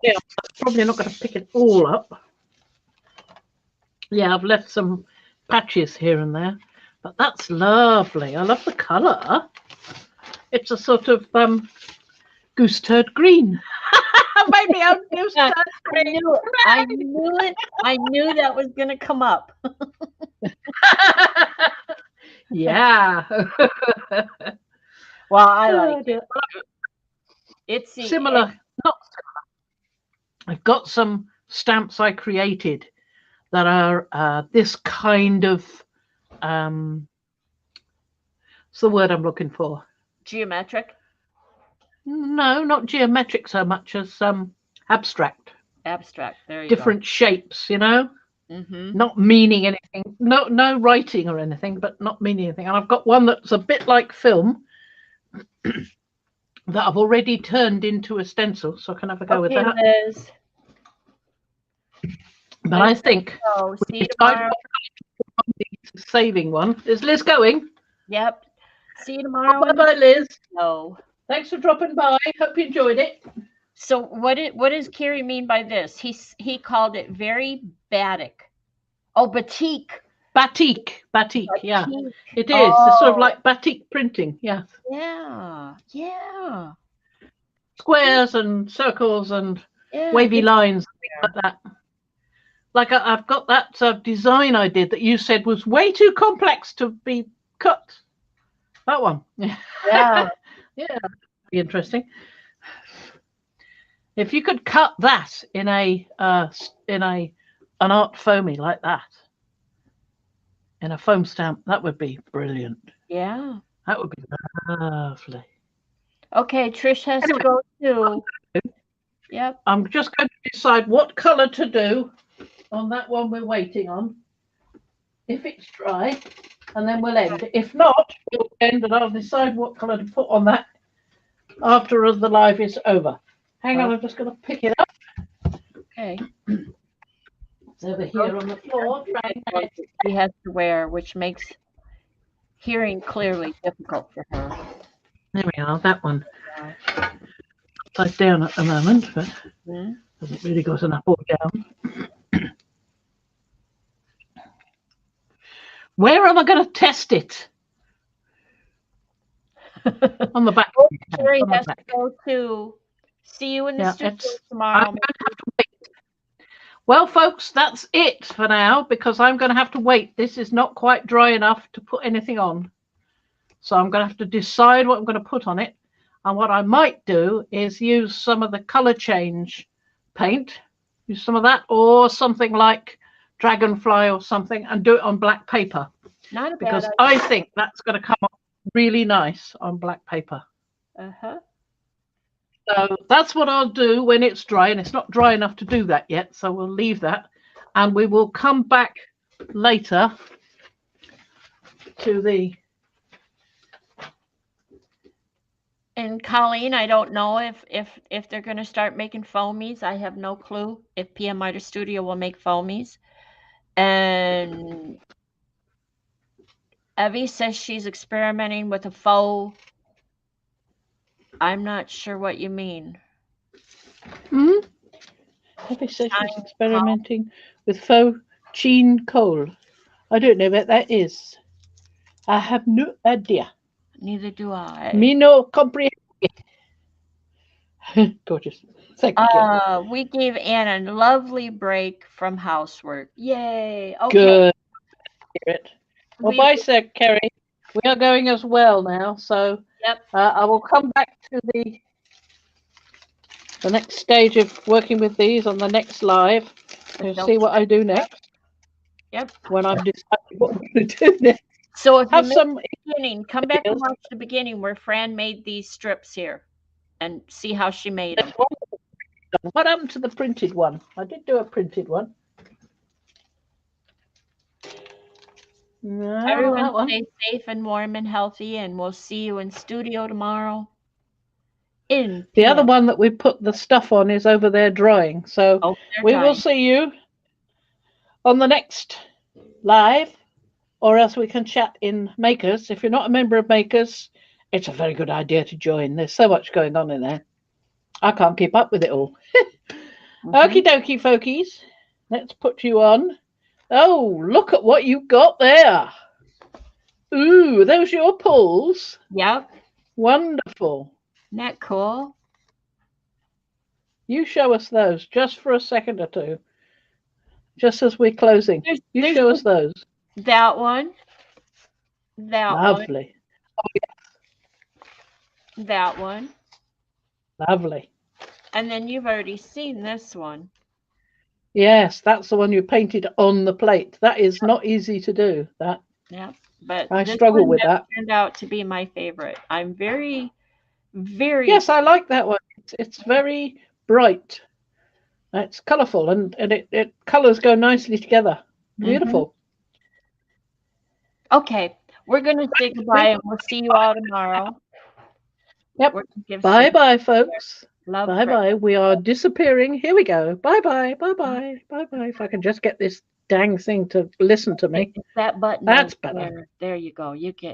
Yeah, I'm probably not going to pick it all up. Yeah, I've left some patches here and there, but that's lovely. I love the colour. It's a sort of goose turd green. Maybe I'm goose turd green. I knew it. I knew that was going to come up. Yeah. Well, I like it. It's similar. Not similar. I've got some stamps I created that are this kind of what's the word I'm looking for? Geometric? No, not geometric so much as abstract. Abstract. There you Different shapes, you know? Mm-hmm. Not meaning anything. No writing or anything, but not meaning anything. And I've got one that's a bit like film that I've already turned into a stencil, so I can have a go with that. Liz. But I think see you tomorrow. Saving one. Is Liz going? Yep. See you tomorrow. Bye, Liz. No. Thanks for dropping by. Hope you enjoyed it. So what does Carrie mean by this? He called it very batik. Oh, batik. Batik. Yeah, it is. Oh. It's sort of like batik printing. Yeah. Yeah. Squares and circles and wavy lines, things like that. Like I've got that design I did that you said was way too complex to be cut. That one. Yeah. Yeah, be interesting. If you could cut that in an art foamy like that, in a foam stamp, that would be brilliant. Yeah. That would be lovely. Okay, Trish has to Anyway, go too. Yep. I'm just going to decide what colour to do on that one we're waiting on. If it's dry, and then we'll end. If not, we'll end and I'll decide what colour to put on that after the live is over. Hang on, I'm just going to pick it up. Okay. It's over here on the floor. He has to wear, which makes hearing clearly difficult for her. There we are, that one. Upside down at the moment, but hasn't really got an up or down. Where am I going to test it? On the back. Sherry has to go too. See you in the studio tomorrow. Well, folks, that's it for now because I'm going to have to wait. This is not quite dry enough to put anything on. So I'm going to have to decide what I'm going to put on it. And what I might do is use some of the color change paint, use some of that, or something like Dragonfly or something, and do it on black paper. Not a because bad I think that's going to come up really nice on black paper. So that's what I'll do when it's dry, and it's not dry enough to do that yet. So we'll leave that, and we will come back later to the. And Colleen, I don't know if they're going to start making foamies. I have no clue if PM Miter Studio will make foamies. And Evie says she's experimenting with a faux. I'm not sure what you mean. Evie says she's experimenting with faux chine coal. I don't know what that is. I have no idea. Neither do I. Me no comprehend. Gorgeous. Thank you. We gave Anne a lovely break from housework. Yay. Okay. Good. Hear it. Well, bye, Sir Kerry. We are going as well now, so I will come back to the next stage of working with these on the next live and see what I do next. Yep. When I'm deciding what I'm going to do next. So if you missed the beginning, come back and watch the beginning where Fran made these strips here and see how she made them. What happened to the printed one? I did do a printed one. No, everyone stay safe and warm and healthy, and we'll see you in studio tomorrow. The other one that we put the stuff on is over there drying. So we will see you on the next live, or else we can chat in Makers. If you're not a member of Makers, it's a very good idea to join. There's so much going on in there. I can't keep up with it all. Okie dokie, folkies. Let's put you on. Oh, look at what you got there. Ooh, those your pulls? Yep. Wonderful. Isn't that cool? You show us those just for a second or two. Just as we're closing. You show us those. That one. That Lovely. one. Oh, yeah. That one. Lovely. And then you've already seen this one. Yes, that's the one you painted on the plate. That is not easy to do. That. Yeah, but I struggle with that. Turned out to be my favorite. I'm very. Yes, I like that one. It's very bright. It's colourful and it colours go nicely together. Beautiful. Okay, we're going to say goodbye and we'll see you all tomorrow. Yep. Bye-bye, folks. Bye-bye. We are disappearing. Here we go. Bye-bye. Bye-bye. Bye-bye. If I can just get this dang thing to listen to me. It's that button. That's better. There you go. You get